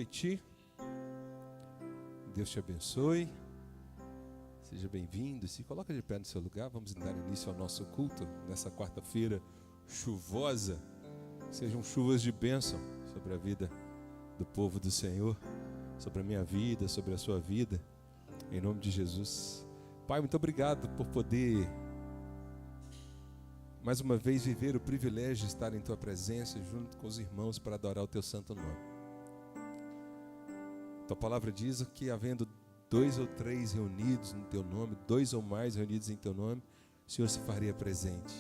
noite. Deus te abençoe. Seja bem-vindo. Se coloca de pé no seu lugar. Vamos dar início ao nosso culto nessa quarta-feira chuvosa. Sejam chuvas de bênção sobre a vida do povo do Senhor, sobre a minha vida, sobre a sua vida, em nome de Jesus. Pai, muito obrigado por poder mais uma vez viver o privilégio de estar em Tua presença junto com os irmãos para adorar o Teu santo nome. Tua palavra diz que havendo 2 ou 3 reunidos no Teu nome, 2 ou mais reunidos em Teu nome, o Senhor se faria presente.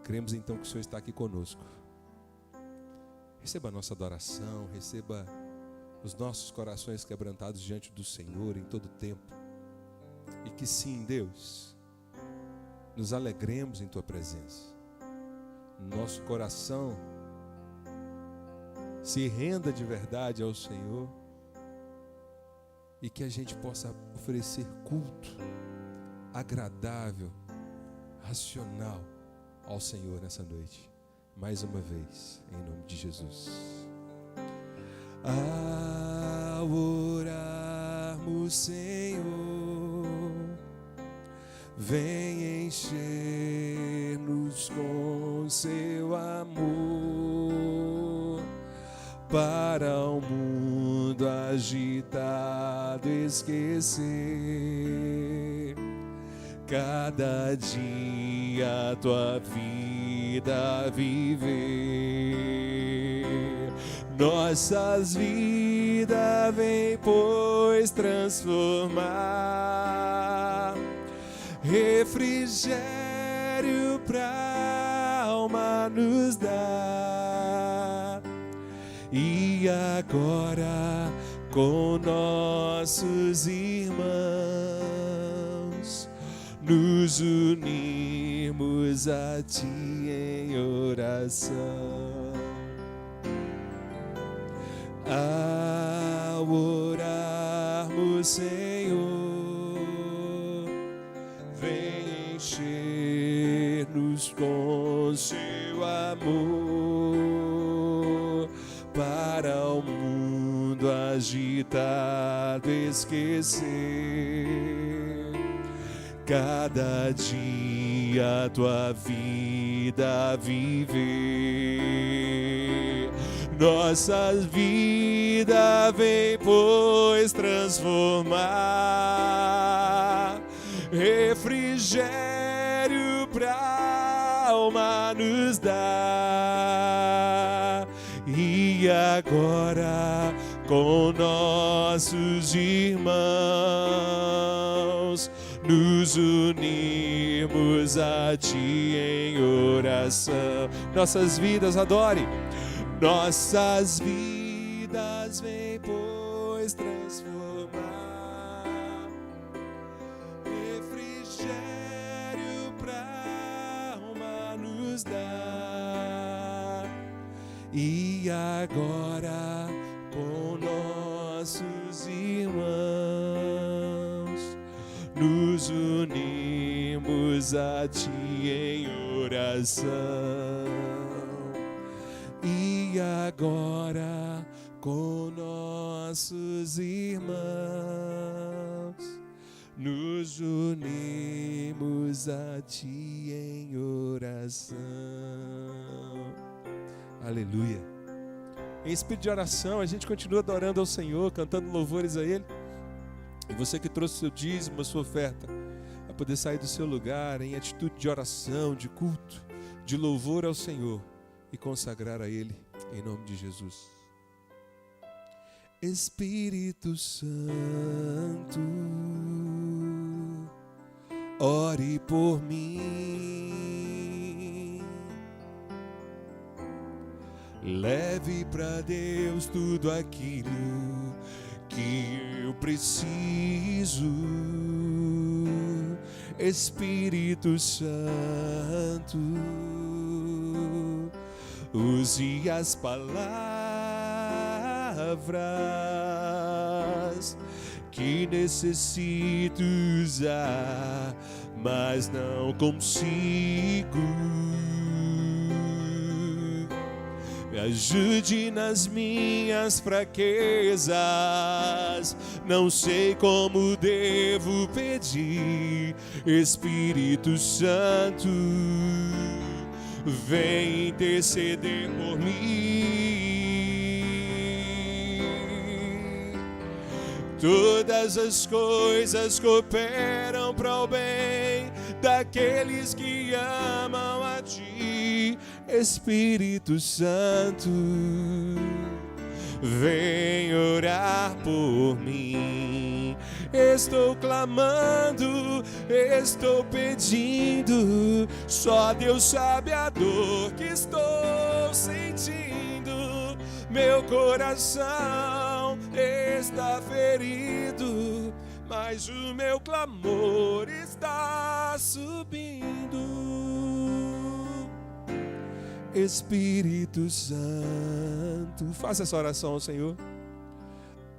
Cremos então que o Senhor está aqui conosco. Receba a nossa adoração, receba os nossos corações quebrantados diante do Senhor em todo tempo. E que sim, Deus, nos alegremos em Tua presença. Nosso coração se renda de verdade ao Senhor e que a gente possa oferecer culto agradável, racional ao Senhor nessa noite. Mais uma vez, em nome de Jesus. Ao orarmos, Senhor, vem encher-nos com Seu amor, para o mundo agitado esquecer. Cada dia Tua vida viver. Nossas vidas vem, pois, transformar. Refrigério pra alma nos dar. E agora com nossos irmãos nos unimos a Ti em oração. Ao orarmos, Senhor, vem encher-nos com Seu amor, para o mundo agitado esquecer. Cada dia Tua vida viver. Nossas vidas vem, pois, transformar. Refrigério pra alma nos dar. E agora com nossos irmãos nos unimos a Ti em oração. Nossas vidas, adore. Nossas vidas vem, pois, transformar. Refrigério pra alma nos dar. E agora com nossos irmãos nos unimos a Ti em oração. E agora com nossos irmãos nos unimos a Ti em oração. Aleluia. Em espírito de oração, a gente continua adorando ao Senhor, cantando louvores a Ele. E você que trouxe o seu dízimo, a sua oferta, vai poder sair do seu lugar em atitude de oração, de culto, de louvor ao Senhor e consagrar a Ele, em nome de Jesus. Espírito Santo, ore por mim. Leve para Deus tudo aquilo que eu preciso. Espírito Santo, use as palavras que necessito usar, mas não consigo. Me ajude nas minhas fraquezas, não sei como devo pedir. Espírito Santo, vem interceder por mim. Todas as coisas cooperam para o bem daqueles que amam a Ti. Espírito Santo, vem orar por mim. Estou clamando, estou pedindo, só Deus sabe a dor que estou sentindo. Meu coração está ferido, mas o meu clamor está subindo. Espírito Santo, faça essa oração ao Senhor.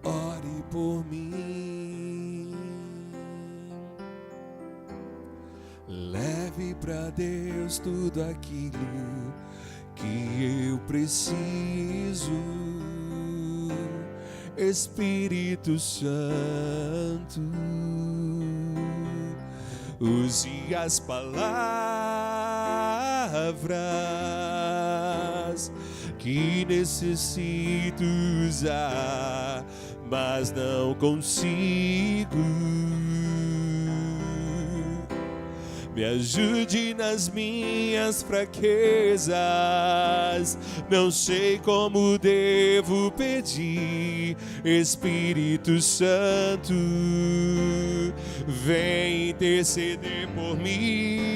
Ore por mim. Leve para Deus tudo aquilo que eu preciso. Espírito Santo, use as palavras que necessito usar, mas não consigo. Me ajude nas minhas fraquezas, não sei como devo pedir. Espírito Santo, vem interceder por mim.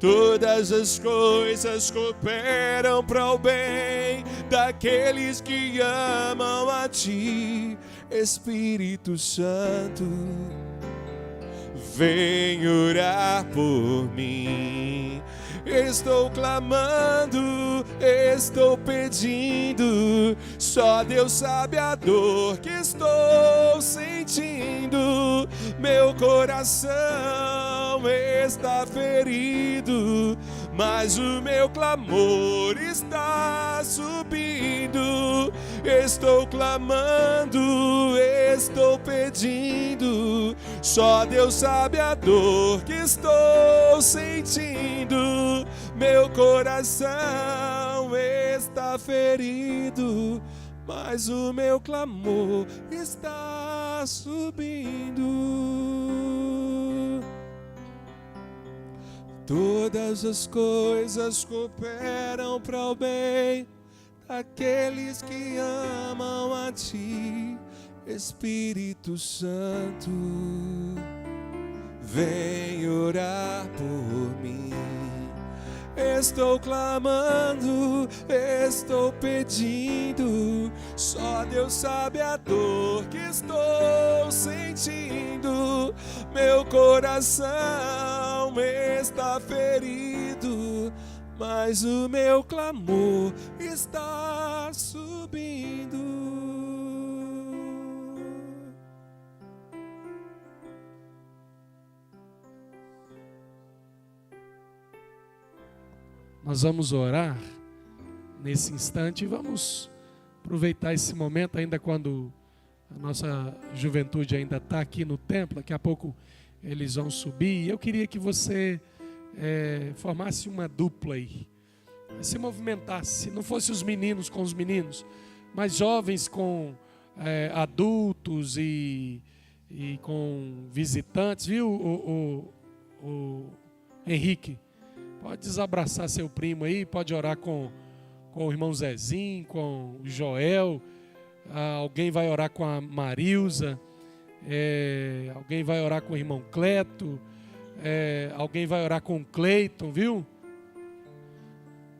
Todas as coisas cooperam para o bem daqueles que amam a Ti. Espírito Santo, vem orar por mim. Estou clamando, estou pedindo, só Deus sabe a dor que estou sentindo. Meu coração está ferido, mas o meu clamor está subindo. Estou clamando, estou pedindo, só Deus sabe a dor que estou sentindo. Meu coração está ferido, mas o meu clamor está subindo. Todas as coisas cooperam para o bem daqueles que amam a Ti. Espírito Santo, vem orar por mim. Estou clamando, estou pedindo, só Deus sabe a dor que estou sentindo. Meu coração está ferido, mas o meu clamor está subindo. Nós vamos orar nesse instante e vamos aproveitar esse momento ainda quando a nossa juventude ainda está aqui no templo. Daqui a pouco eles vão subir. Eu queria que você formasse uma dupla aí, se movimentasse, não fosse os meninos com os meninos, mas jovens com adultos e com visitantes, viu, o Henrique? Pode desabraçar seu primo aí, pode orar com o irmão Zezinho, com o Joel, alguém vai orar com a Marilza, alguém vai orar com o irmão Cleto, alguém vai orar com o Cleiton, viu?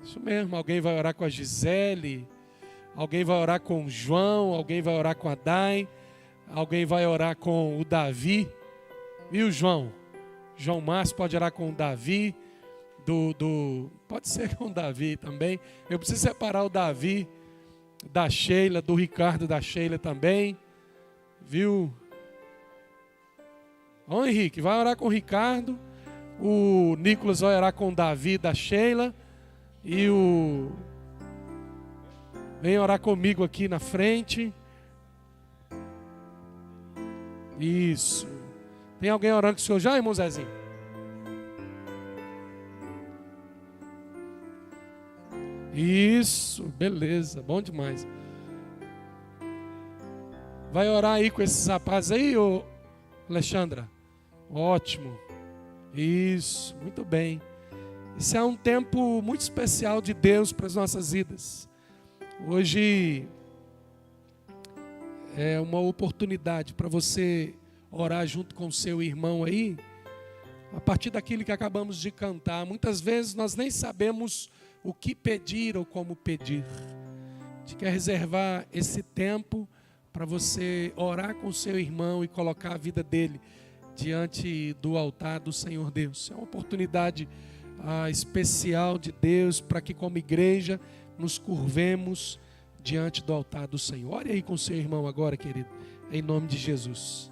Isso mesmo, alguém vai orar com a Gisele, alguém vai orar com o João, alguém vai orar com a Dai, alguém vai orar com o Davi, viu, João? João Márcio pode orar com o Davi, pode ser com o Davi também. Eu preciso separar o Davi da Sheila, do Ricardo da Sheila também, viu? Ó, Henrique, vai orar com o Ricardo, O Nicolas vai orar com o Davi da Sheila. E vem orar comigo aqui na frente. Isso. Tem alguém orando com o senhor já, irmão Zezinho? Isso, beleza, bom demais. Vai orar aí com esses rapazes aí, ô Alexandra? Ótimo. Isso, muito bem. Esse é um tempo muito especial de Deus para as nossas vidas. Hoje é uma oportunidade para você orar junto com o seu irmão aí, a partir daquilo que acabamos de cantar. Muitas vezes nós nem sabemos o que pedir ou como pedir. A gente quer reservar esse tempo para você orar com o seu irmão e colocar a vida dele diante do altar do Senhor Deus. É uma oportunidade especial de Deus para que, como igreja, nos curvemos diante do altar do Senhor. Ore aí com o seu irmão agora, querido, em nome de Jesus.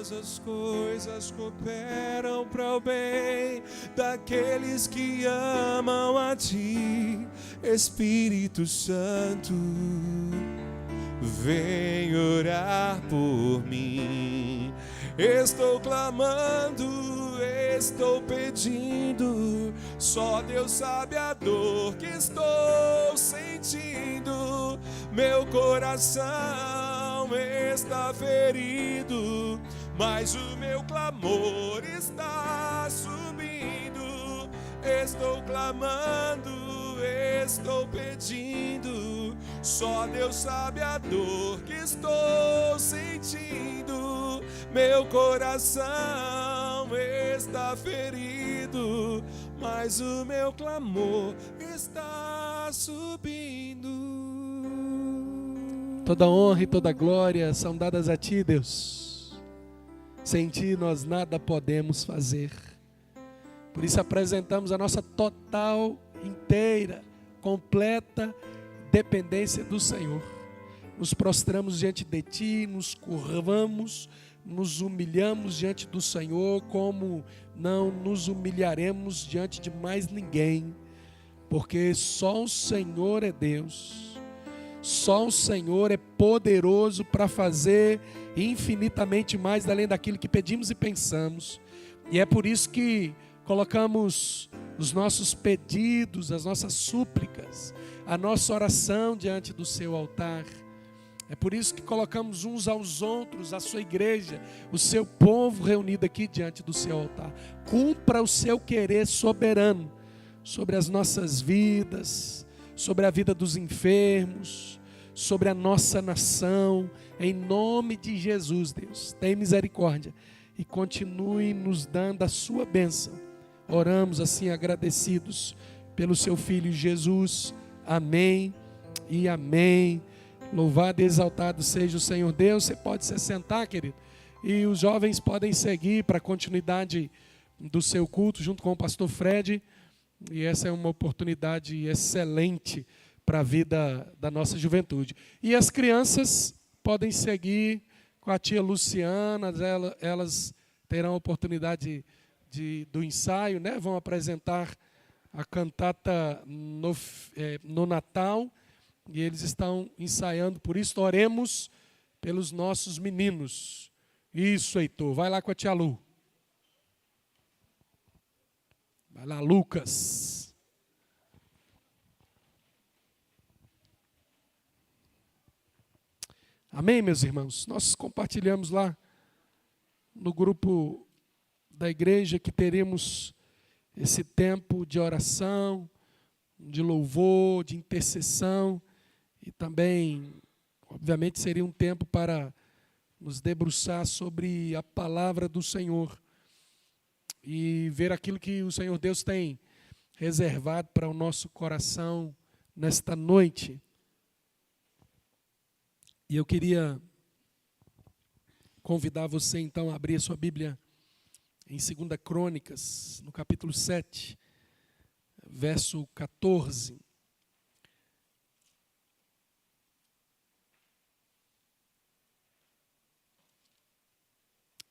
todas as coisas cooperam para o bem daqueles que amam a Ti, Espírito Santo. Vem orar por mim. Estou clamando, estou pedindo. Só Deus sabe a dor que estou sentindo. Meu coração está ferido, mas o meu clamor está subindo. Estou clamando, estou pedindo. Só Deus sabe a dor que estou sentindo. Meu coração está ferido, mas o meu clamor está subindo. Toda honra e toda glória são dadas a Ti, Deus. Sem Ti nós nada podemos fazer. Por isso apresentamos a nossa total, inteira, completa dependência do Senhor. Nos prostramos diante de Ti, nos curvamos, nos humilhamos diante do Senhor, como não nos humilharemos diante de mais ninguém, porque só o Senhor é Deus. Só o Senhor é poderoso para fazer infinitamente mais além daquilo que pedimos e pensamos. E é por isso que colocamos os nossos pedidos, as nossas súplicas, a nossa oração diante do seu altar. É por isso que colocamos uns aos outros, a sua igreja, o seu povo reunido aqui diante do seu altar. Cumpra o seu querer soberano sobre as nossas vidas, sobre a vida dos enfermos, sobre a nossa nação, em nome de Jesus, Deus. Tenha misericórdia e continue nos dando a sua bênção. Oramos assim agradecidos pelo seu Filho Jesus. Amém e amém. Louvado e exaltado seja o Senhor Deus. Você pode se sentar, querido, e os jovens podem seguir para a continuidade do seu culto junto com o pastor Fred. E essa é uma oportunidade excelente para a vida da nossa juventude. E as crianças podem seguir com a tia Luciana, elas terão a oportunidade do ensaio, né? Vão apresentar a cantata no Natal, e eles estão ensaiando, por isso oremos pelos nossos meninos. Isso, Heitor, vai lá com a tia Lu. Vai lá, Lucas. Amém, meus irmãos? Nós compartilhamos lá no grupo da igreja que teremos esse tempo de oração, de louvor, de intercessão, e também, obviamente, seria um tempo para nos debruçar sobre a palavra do Senhor e ver aquilo que o Senhor Deus tem reservado para o nosso coração nesta noite. E eu queria convidar você então a abrir a sua Bíblia em 2 Crônicas, no capítulo 7, verso 14.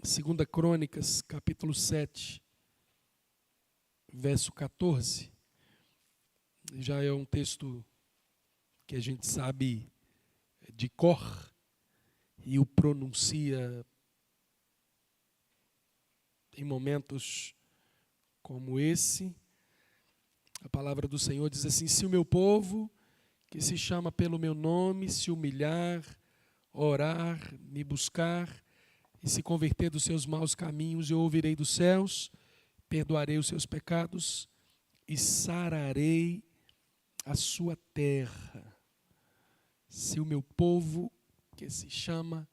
Segunda Crônicas, capítulo 7, verso 14. Já é um texto que a gente sabe de cor e o pronuncia em momentos como esse. A palavra do Senhor diz assim: se o meu povo, que se chama pelo meu nome, se humilhar, orar, me buscar e se converter dos seus maus caminhos, eu ouvirei dos céus, perdoarei os seus pecados e sararei a sua terra. Se o meu povo, que se chama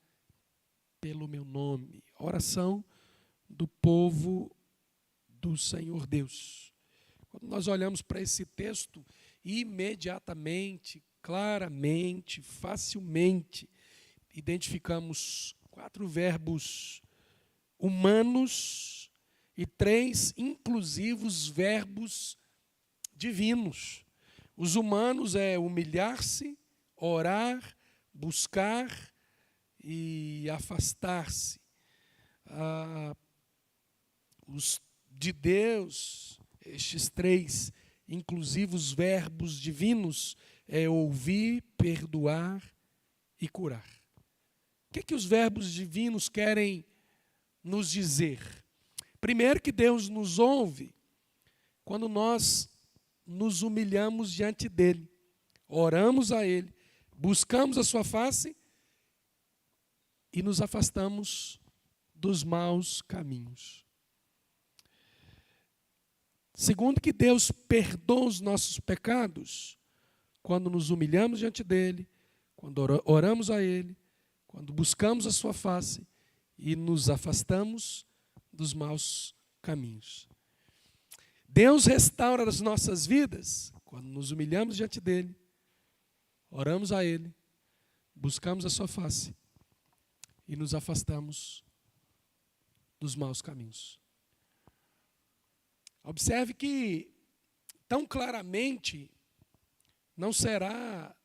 pelo meu nome. Oração do povo do Senhor Deus. Quando nós olhamos para esse texto, imediatamente, claramente, facilmente, identificamos 4 verbos humanos e 3 inclusivos verbos divinos. Os humanos é humilhar-se, orar, buscar e afastar-se. os de Deus, estes três inclusivos verbos divinos, é ouvir, perdoar e curar. O que os verbos divinos querem nos dizer? Primeiro, que Deus nos ouve quando nós nos humilhamos diante dele, oramos a ele, buscamos a sua face e nos afastamos dos maus caminhos. Segundo, que Deus perdoa os nossos pecados quando nos humilhamos diante dele, quando oramos a ele, quando buscamos a sua face e nos afastamos dos maus caminhos. Deus restaura as nossas vidas quando nos humilhamos diante dele, oramos a ele, buscamos a sua face e nos afastamos dos maus caminhos. Observe que, tão claramente, não será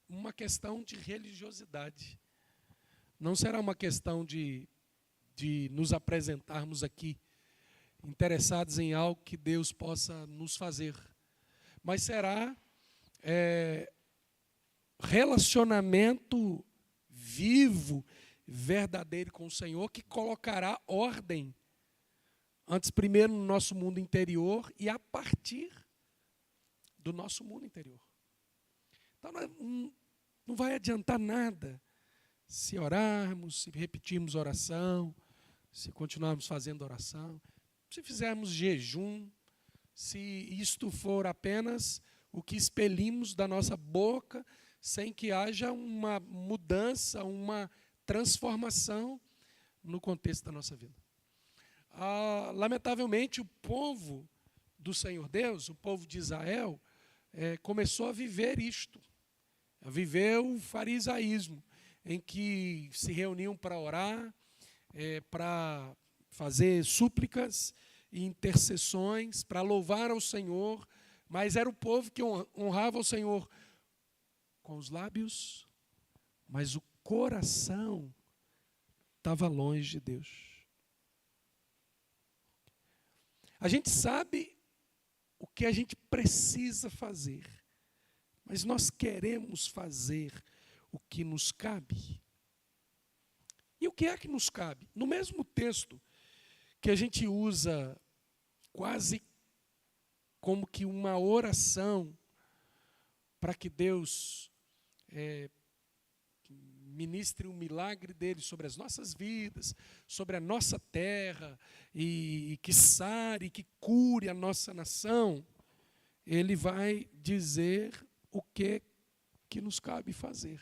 uma questão de religiosidade. Não será uma questão de nos apresentarmos aqui, interessados em algo que Deus possa nos fazer. Mas será relacionamento vivo, verdadeiro com o Senhor, que colocará ordem antes, primeiro, no nosso mundo interior e a partir do nosso mundo interior. Então, não vai adiantar nada se orarmos, se repetirmos oração, se continuarmos fazendo oração, se fizermos jejum, se isto for apenas o que expelimos da nossa boca, sem que haja uma mudança, uma transformação no contexto da nossa vida. Lamentavelmente, o povo do Senhor Deus, o povo de Israel, começou a viver isto, a viver o farisaísmo, em que se reuniam para orar, para fazer súplicas e intercessões, para louvar ao Senhor, mas era o povo que honrava o Senhor com os lábios, mas o coração estava longe de Deus. A gente sabe o que a gente precisa fazer, mas nós queremos fazer o que nos cabe. E o que é que nos cabe? No mesmo texto que a gente usa quase como que uma oração para que Deus ministre o milagre dele sobre as nossas vidas, sobre a nossa terra, e que sare, que cure a nossa nação, ele vai dizer o que nos cabe fazer.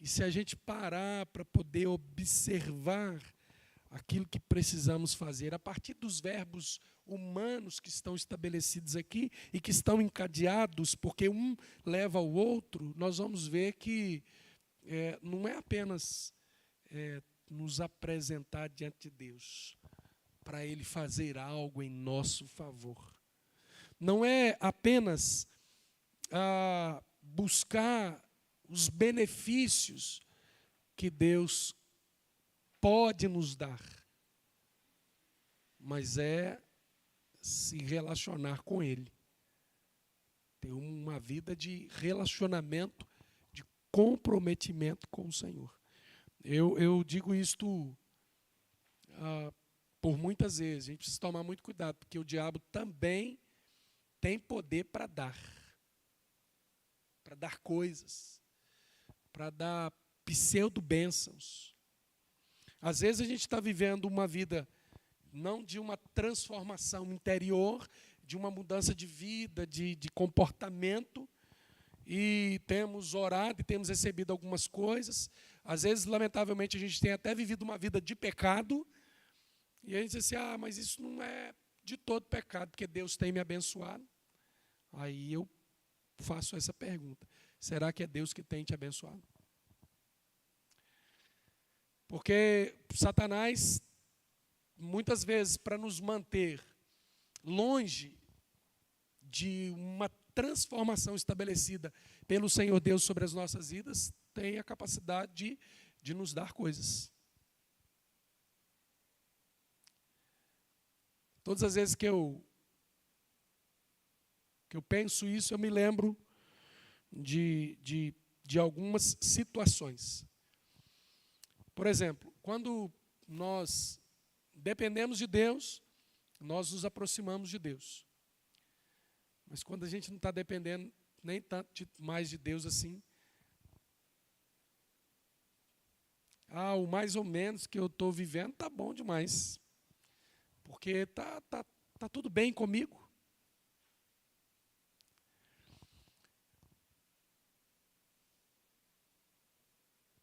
E se a gente parar para poder observar aquilo que precisamos fazer, a partir dos verbos humanos que estão estabelecidos aqui e que estão encadeados, porque um leva ao outro, nós vamos ver que não é apenas nos apresentar diante de Deus para Ele fazer algo em nosso favor. Não é apenas buscar os benefícios que Deus pode nos dar, mas é se relacionar com Ele. Ter uma vida de relacionamento, de comprometimento com o Senhor. Eu digo isto por muitas vezes. A gente precisa tomar muito cuidado, porque o diabo também tem poder para dar coisas, para dar pseudo-bênçãos. Às vezes a gente está vivendo uma vida não de uma transformação interior, de uma mudança de vida, de comportamento, e temos orado e temos recebido algumas coisas. Às vezes, lamentavelmente, a gente tem até vivido uma vida de pecado, e a gente diz assim, mas isso não é de todo pecado, porque Deus tem me abençoado. Aí eu faço essa pergunta, será que é Deus que tem te abençoado? Porque Satanás, muitas vezes, para nos manter longe de uma transformação estabelecida pelo Senhor Deus sobre as nossas vidas, tem a capacidade de nos dar coisas. Todas as vezes que eu penso isso, eu me lembro de algumas situações. Por exemplo, quando nós dependemos de Deus, nós nos aproximamos de Deus. Mas quando a gente não está dependendo nem tanto mais de Deus assim, o mais ou menos que eu estou vivendo está bom demais. Porque tá tudo bem comigo.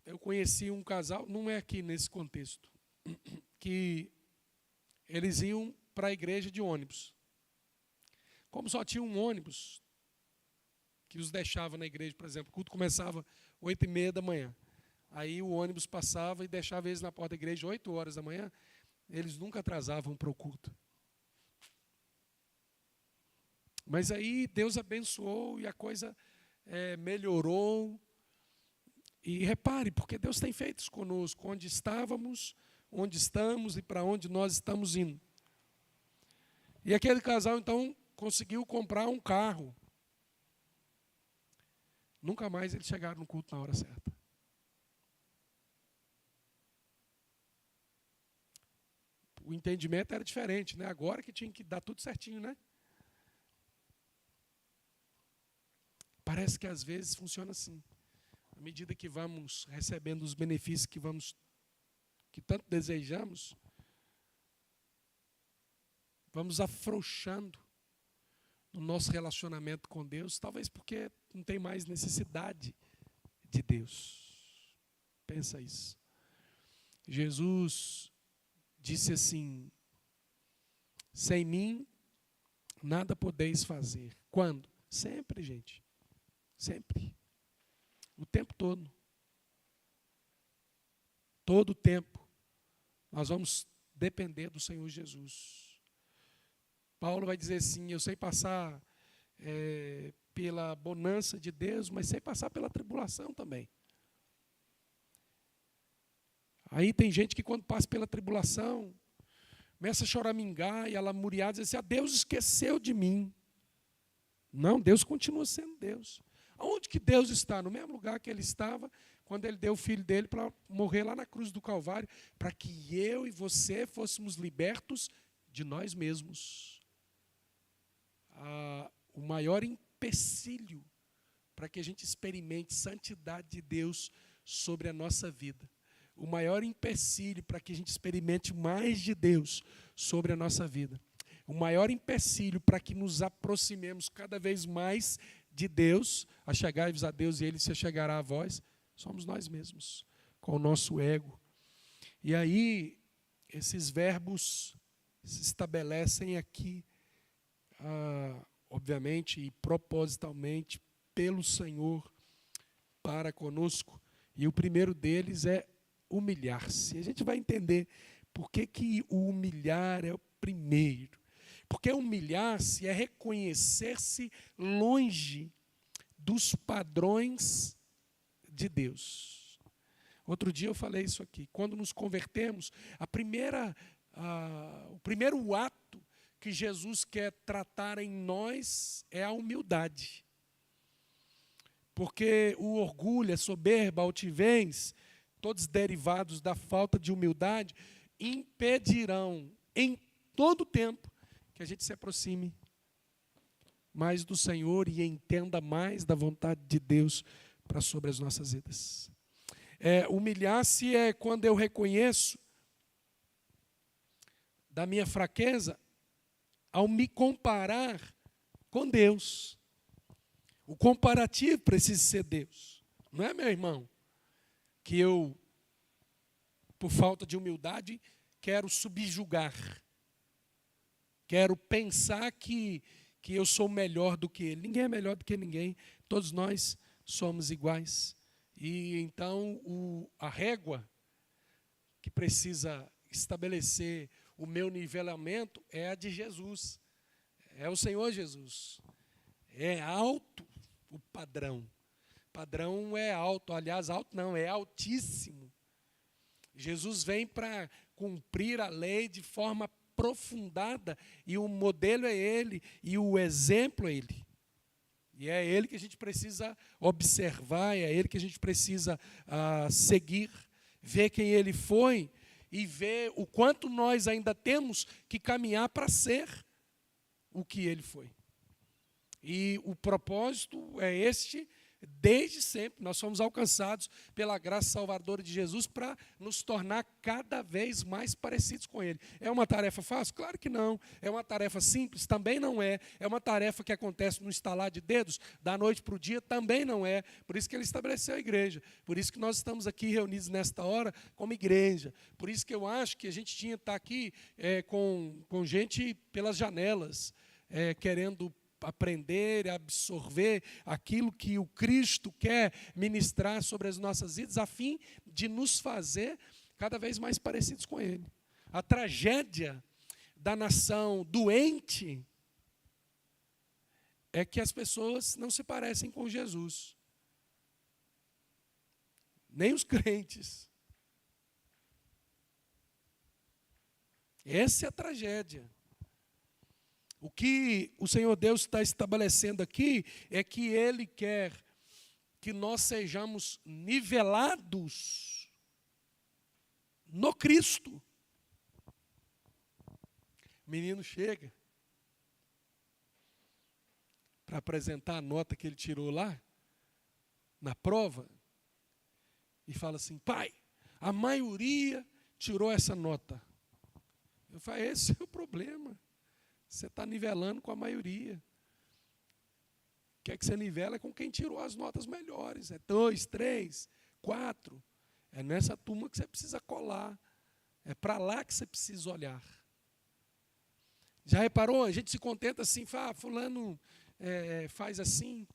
Eu conheci um casal, não é aqui nesse contexto, que eles iam para a igreja de ônibus. Como só tinha um ônibus que os deixava na igreja, por exemplo, o culto começava às 8h30 da manhã. Aí o ônibus passava e deixava eles na porta da igreja às 8 horas da manhã. Eles nunca atrasavam para o culto. Mas aí Deus abençoou e a coisa melhorou. E repare, porque Deus tem feito isso conosco, onde estávamos, onde estamos e para onde nós estamos indo. E aquele casal, então, conseguiu comprar um carro. Nunca mais eles chegaram no culto na hora certa. O entendimento era diferente, né? Agora que tinha que dar tudo certinho, né? Parece que às vezes funciona assim. À medida que vamos recebendo os benefícios que tanto desejamos, vamos afrouxando no nosso relacionamento com Deus, talvez porque não tem mais necessidade de Deus. Pensa isso. Jesus disse assim: sem mim nada podeis fazer. Quando? Sempre, gente. Sempre. O tempo todo. Todo o tempo. Nós vamos depender do Senhor Jesus. Paulo vai dizer assim: eu sei passar pela bonança de Deus, mas sei passar pela tribulação também. Aí tem gente que quando passa pela tribulação, começa a choramingar e a lamuriar, diz assim: Deus esqueceu de mim. Não, Deus continua sendo Deus. Aonde que Deus está? No mesmo lugar que Ele estava quando Ele deu o Filho dEle para morrer lá na cruz do Calvário, para que eu e você fôssemos libertos de nós mesmos. O maior empecilho para que a gente experimente santidade de Deus sobre a nossa vida, o maior empecilho para que a gente experimente mais de Deus sobre a nossa vida, o maior empecilho para que nos aproximemos cada vez mais de Deus, achegai-vos a Deus e Ele se achegará a vós, somos nós mesmos, com o nosso ego. E aí, esses verbos se estabelecem aqui, obviamente e propositalmente, pelo Senhor para conosco. E o primeiro deles é humilhar-se. A gente vai entender por que o humilhar é o primeiro. Porque humilhar-se é reconhecer-se longe dos padrões de Deus. Outro dia eu falei isso aqui. Quando nos convertemos, o primeiro ato que Jesus quer tratar em nós é a humildade. Porque o orgulho, a soberba, a altivez, todos derivados da falta de humildade, impedirão em todo tempo que a gente se aproxime mais do Senhor e entenda mais da vontade de Deus para sobre as nossas vidas. Humilhar-se é quando eu reconheço da minha fraqueza ao me comparar com Deus. O comparativo precisa ser Deus. Não é, meu irmão? Que eu, por falta de humildade, quero subjugar. Quero pensar que eu sou melhor do que ele. Ninguém é melhor do que ninguém. Todos nós somos iguais. E então a régua que precisa estabelecer o meu nivelamento é a de Jesus. É o Senhor Jesus. É alto o padrão. Padrão é alto. Aliás, alto não, é altíssimo Jesus vem para cumprir a lei de forma aprofundada, e o modelo é Ele, e o exemplo é Ele. E é Ele que a gente precisa observar, é Ele que a gente precisa seguir, ver quem Ele foi e ver o quanto nós ainda temos que caminhar para ser o que Ele foi. E o propósito é este, desde sempre. Nós fomos alcançados pela graça salvadora de Jesus para nos tornar cada vez mais parecidos com Ele. É uma tarefa fácil? Claro que não. É uma tarefa simples? Também não é. É uma tarefa que acontece no estalar de dedos, da noite para o dia? Também não é. Por isso que Ele estabeleceu a igreja. Por isso que nós estamos aqui reunidos nesta hora como igreja. Por isso que eu acho que a gente tinha que estar aqui com gente pelas janelas, querendo aprender, absorver aquilo que o Cristo quer ministrar sobre as nossas vidas, a fim de nos fazer cada vez mais parecidos com Ele. A tragédia da nação doente é que as pessoas não se parecem com Jesus. Nem os crentes. Essa é a tragédia. O que o Senhor Deus está estabelecendo aqui é que Ele quer que nós sejamos nivelados no Cristo. O menino chega para apresentar a nota que ele tirou lá, na prova, e fala assim: pai, a maioria tirou essa nota. Eu falo: esse é o problema. Você está nivelando com a maioria. Quer que você nivela com quem tirou as notas melhores. É 2, 3, 4. É nessa turma que você precisa colar. É para lá que você precisa olhar. Já reparou? A gente se contenta assim, fala: fulano faz assim,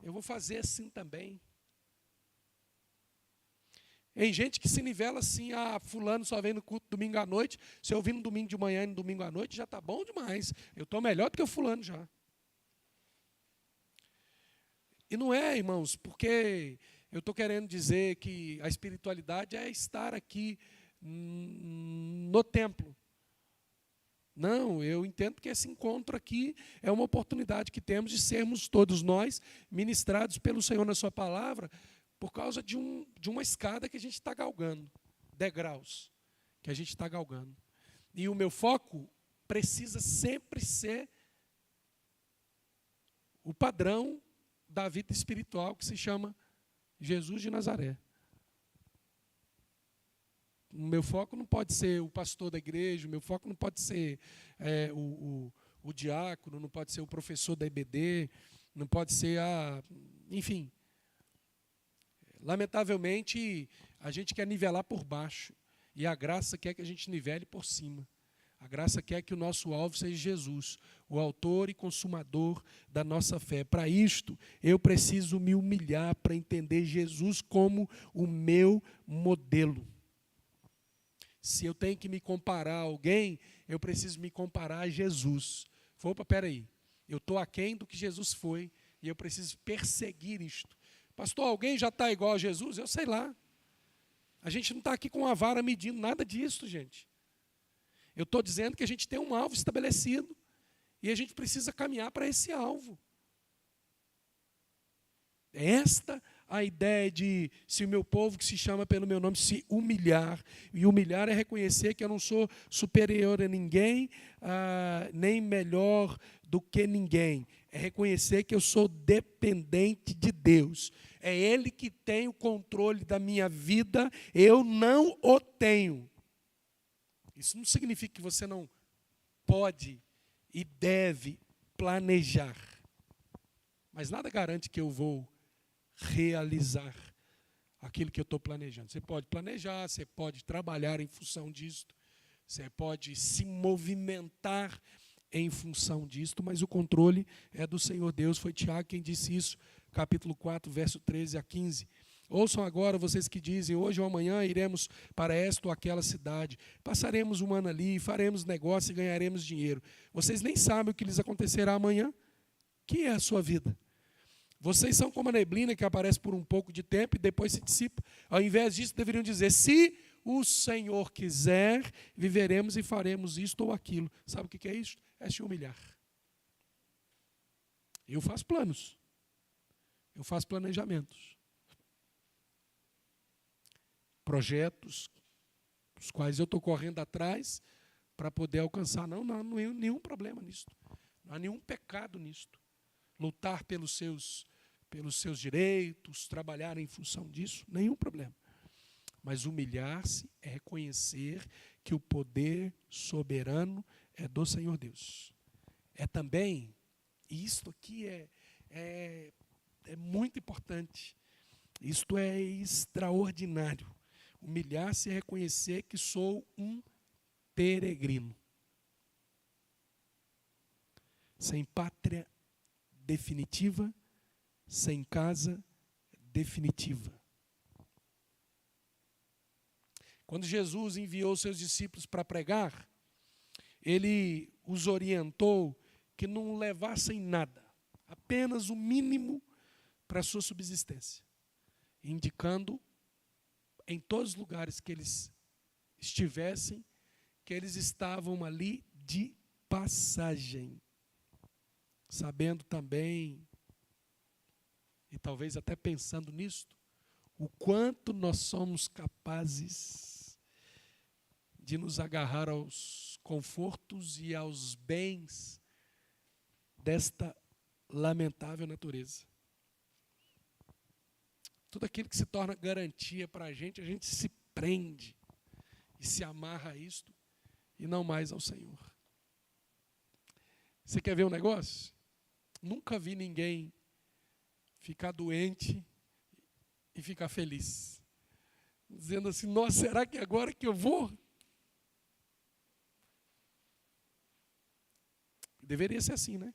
eu vou fazer assim também. Tem gente que se nivela assim: fulano só vem no culto domingo à noite, se eu vir no domingo de manhã e no domingo à noite, já está bom demais. Eu estou melhor do que o fulano já. E não é, irmãos, porque eu estou querendo dizer que a espiritualidade é estar aqui no templo. Não, eu entendo que esse encontro aqui é uma oportunidade que temos de sermos todos nós ministrados pelo Senhor na sua palavra, por causa de uma escada que a gente está galgando, degraus que a gente está galgando. E o meu foco precisa sempre ser o padrão da vida espiritual que se chama Jesus de Nazaré. O meu foco não pode ser o pastor da igreja, o meu foco não pode ser o diácono, não pode ser o professor da EBD, não pode ser enfim. Lamentavelmente, a gente quer nivelar por baixo, e a graça quer que a gente nivele por cima. A graça quer que o nosso alvo seja Jesus, o autor e consumador da nossa fé. Para isto, eu preciso me humilhar para entender Jesus como o meu modelo. Se eu tenho que me comparar a alguém, eu preciso me comparar a Jesus. Opa, peraí, eu estou aquém do que Jesus foi, e eu preciso perseguir isto. Pastor, alguém já está igual a Jesus? Eu sei lá. A gente não está aqui com a vara medindo nada disso, gente. Eu estou dizendo que a gente tem um alvo estabelecido e a gente precisa caminhar para esse alvo. Esta a ideia de, se o meu povo que se chama pelo meu nome se humilhar, e humilhar é reconhecer que eu não sou superior a ninguém, nem melhor do que ninguém. É reconhecer que eu sou dependente de Deus. É Ele que tem o controle da minha vida, eu não o tenho. Isso não significa que você não pode e deve planejar. Mas nada garante que eu vou realizar aquilo que eu estou planejando. Você pode planejar, você pode trabalhar em função disto, você pode se movimentar em função disto, mas o controle é do Senhor Deus. Foi Tiago quem disse isso, capítulo 4, verso 13 a 15. Ouçam agora vocês que dizem: hoje ou amanhã iremos para esta ou aquela cidade, passaremos um ano ali, faremos negócio e ganharemos dinheiro. Vocês nem sabem o que lhes acontecerá amanhã. Que é a sua vida? Vocês são como a neblina que aparece por um pouco de tempo e depois se dissipa. Ao invés disso, deveriam dizer: se o Senhor quiser, viveremos e faremos isto ou aquilo. Sabe o que é isso? É se humilhar. Eu faço planos. Eu faço planejamentos. Projetos, os quais eu estou correndo atrás para poder alcançar. Não há nenhum problema nisso. Não há nenhum pecado nisso. Lutar pelos seus direitos, trabalhar em função disso, nenhum problema. Mas humilhar-se é reconhecer que o poder soberano é do Senhor Deus. É também, e isto aqui é muito importante, isto é extraordinário. Humilhar-se é reconhecer que sou um peregrino. Sem pátria definitiva, sem casa definitiva. Quando Jesus enviou seus discípulos para pregar, ele os orientou que não levassem nada, apenas o mínimo para a sua subsistência, indicando em todos os lugares que eles estivessem, que eles estavam ali de passagem, sabendo também, e talvez até pensando nisto, o quanto nós somos capazes de nos agarrar aos confortos e aos bens desta lamentável natureza. Tudo aquilo que se torna garantia para a gente se prende e se amarra a isto e não mais ao Senhor. Você quer ver um negócio? Nunca vi ninguém ficar doente e ficar feliz, dizendo assim: nossa, será que agora que eu vou? Deveria ser assim, né?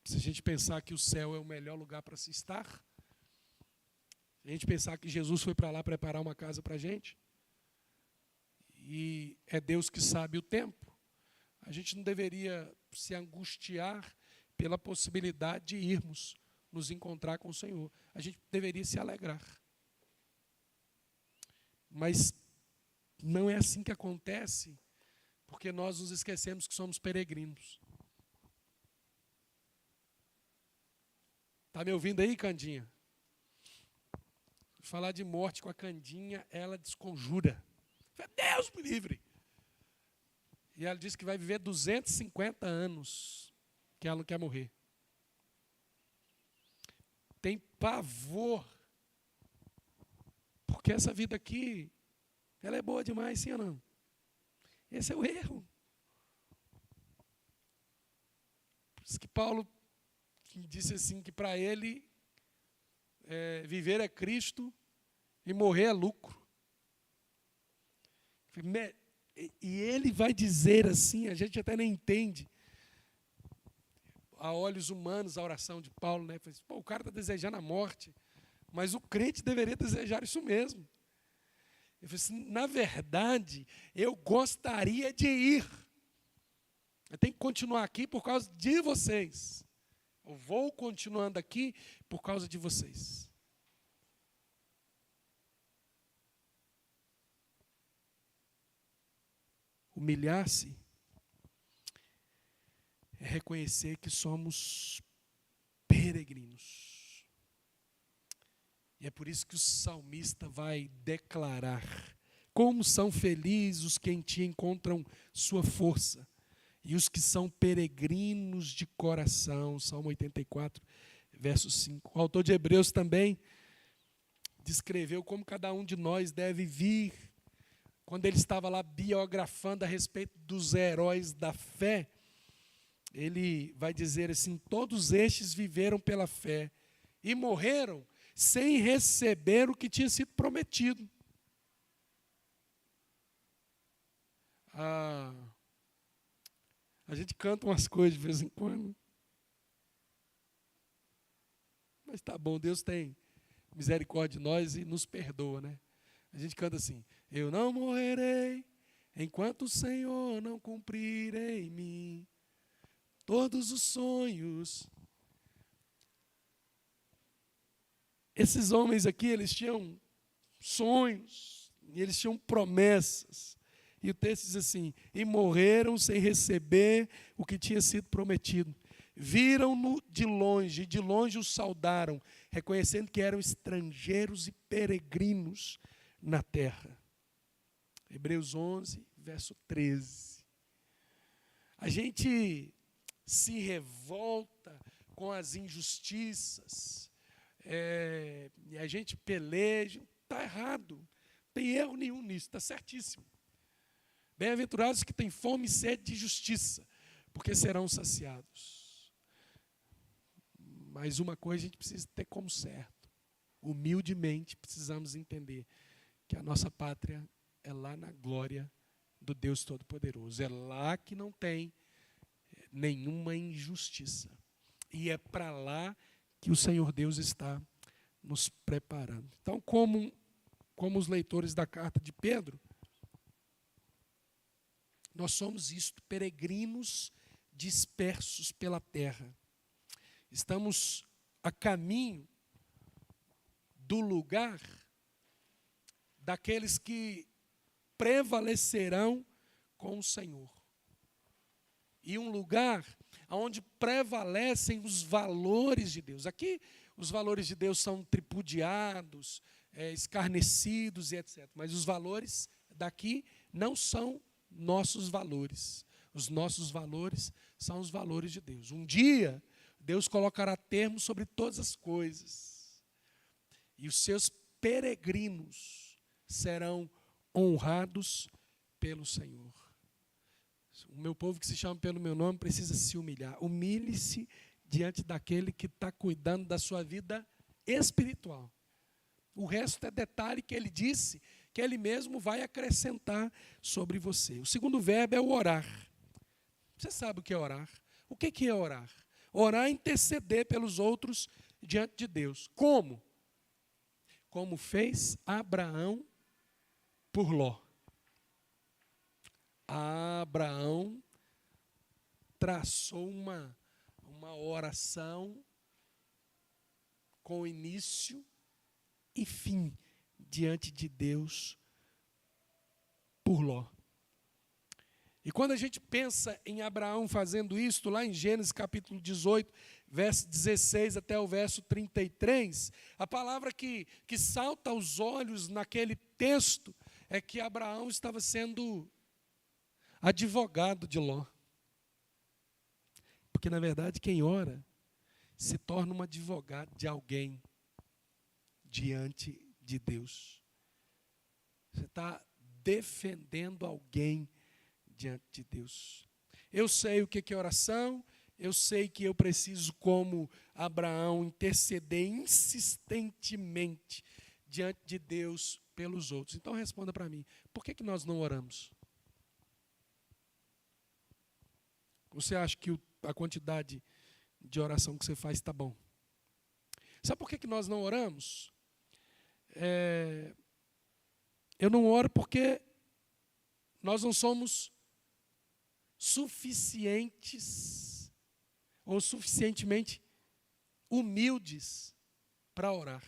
Se a gente pensar que o céu é o melhor lugar para se estar, se a gente pensar que Jesus foi para lá preparar uma casa para a gente, e é Deus que sabe o tempo, a gente não deveria se angustiar pela possibilidade de irmos nos encontrar com o Senhor. A gente deveria se alegrar. Mas não é assim que acontece, porque nós nos esquecemos que somos peregrinos. Está me ouvindo aí, Candinha? Falar de morte com a Candinha, ela desconjura. Deus me livre! E ela diz que vai viver 250 anos, que ela não quer morrer. Tem pavor, porque essa vida aqui, ela é boa demais, sim ou não? Esse é o erro. Por isso que Paulo disse assim, que para ele, viver é Cristo e morrer é lucro. E ele vai dizer assim, a gente até nem entende, a olhos humanos, a oração de Paulo, né? Pô, o cara está desejando a morte, mas o crente deveria desejar isso mesmo. Ele falou assim: na verdade, eu gostaria de ir. Eu tenho que continuar aqui por causa de vocês. Eu vou continuando aqui por causa de vocês. Humilhar-se é reconhecer que somos peregrinos. E é por isso que o salmista vai declarar: como são felizes os que em ti encontram sua força, e os que são peregrinos de coração. Salmo 84, verso 5. O autor de Hebreus também descreveu como cada um de nós deve vir. Quando ele estava lá biografando a respeito dos heróis da fé, ele vai dizer assim: todos estes viveram pela fé e morreram sem receber o que tinha sido prometido. A gente canta umas coisas de vez em quando. Mas tá bom, Deus tem misericórdia de nós e nos perdoa, né? A gente canta assim: eu não morrerei enquanto o Senhor não cumprir em mim todos os sonhos. Esses homens aqui, eles tinham sonhos, e eles tinham promessas. E o texto diz assim: e morreram sem receber o que tinha sido prometido. Viram-no de longe, e de longe o saudaram, reconhecendo que eram estrangeiros e peregrinos na terra. Hebreus 11, verso 13. A gente se revolta com as injustiças, e a gente peleja. Está errado, não tem erro nenhum nisso, está certíssimo. Bem-aventurados que têm fome e sede de justiça, porque serão saciados. Mas uma coisa a gente precisa ter como certo: humildemente precisamos entender que a nossa pátria é lá na glória do Deus Todo-Poderoso. É lá que não tem nenhuma injustiça. E é para lá que o Senhor Deus está nos preparando. Então, como os leitores da carta de Pedro, nós somos isto, peregrinos dispersos pela terra. Estamos a caminho do lugar daqueles que prevalecerão com o Senhor. E um lugar onde prevalecem os valores de Deus. Aqui, os valores de Deus são tripudiados, escarnecidos e etc. Mas os valores daqui não são nossos valores. Os nossos valores são os valores de Deus. Um dia, Deus colocará termo sobre todas as coisas. E os seus peregrinos serão honrados pelo Senhor. O meu povo que se chama pelo meu nome precisa se humilhar. Humilhe-se diante daquele que está cuidando da sua vida espiritual. O resto é detalhe que ele disse, que ele mesmo vai acrescentar sobre você. O segundo verbo é o orar. Você sabe o que é orar? O que é orar? Orar é interceder pelos outros diante de Deus. Como? Como fez Abraão por Ló. Abraão traçou uma oração com início e fim diante de Deus por Ló. E quando a gente pensa em Abraão fazendo isto, lá em Gênesis capítulo 18, verso 16 até o verso 33, a palavra que salta aos olhos naquele texto é que Abraão estava sendo advogado de Ló. Porque, na verdade, quem ora se torna um advogado de alguém diante de Deus. Você está defendendo alguém diante de Deus. Eu sei o que é oração, eu sei que eu preciso, como Abraão, interceder insistentemente diante de Deus pelos outros. Então responda para mim, por que nós não oramos? Você acha que a quantidade de oração que você faz está bom? Sabe por que nós não oramos? Eu não oro porque nós não somos suficientes ou suficientemente humildes para orar.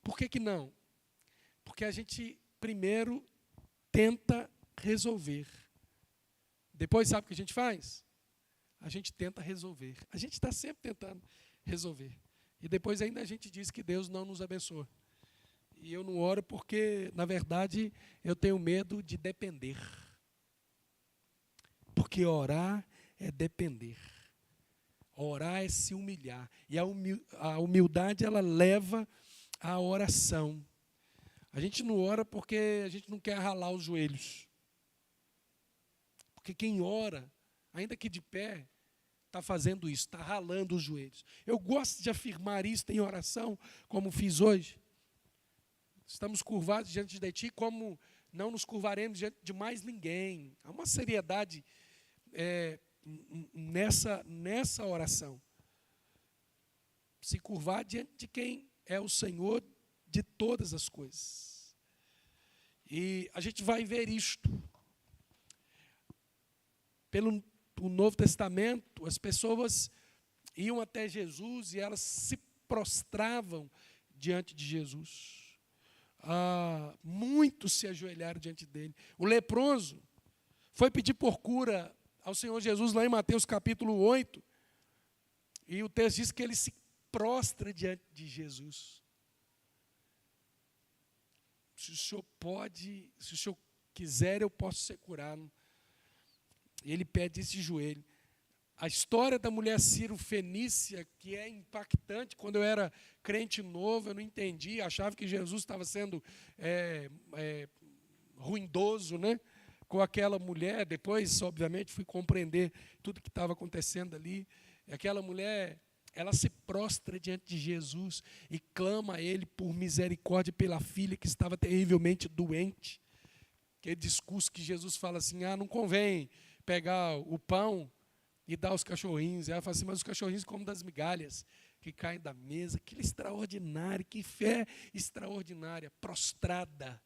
Por que não? Porque a gente primeiro tenta resolver. Depois, sabe o que a gente faz? A gente tenta resolver. A gente está sempre tentando resolver. E depois ainda a gente diz que Deus não nos abençoa. E eu não oro porque, na verdade, eu tenho medo de depender. Porque orar é depender. Orar é se humilhar. E a humildade, ela leva à oração. A gente não ora porque a gente não quer ralar os joelhos. Porque quem ora, ainda que de pé, está fazendo isso, está ralando os joelhos. Eu gosto de afirmar isso em oração, como fiz hoje. Estamos curvados diante de ti, como não nos curvaremos diante de mais ninguém. Há uma seriedade nessa oração. Se curvar diante de quem é o Senhor de todas as coisas. E a gente vai ver isto. Pelo Novo Testamento, as pessoas iam até Jesus e elas se prostravam diante de Jesus. Muitos se ajoelharam diante dele. O leproso foi pedir por cura ao Senhor Jesus lá em Mateus capítulo 8. E o texto diz que ele se prostra diante de Jesus. Se o Senhor pode, se o Senhor quiser, eu posso ser curado. E ele pede esse joelho. A história da mulher Ciro-Fenícia, que é impactante, quando eu era crente novo, eu não entendia, achava que Jesus estava sendo ruindoso, né, com aquela mulher. Depois, obviamente, fui compreender tudo que estava acontecendo ali. E aquela mulher, ela se prostra diante de Jesus e clama a Ele por misericórdia pela filha que estava terrivelmente doente. Aquele discurso que Jesus fala assim, não convém pegar o pão e dar aos cachorrinhos. E ela fala assim, mas os cachorrinhos comem das migalhas que caem da mesa. Aquilo extraordinário, que fé extraordinária, prostrada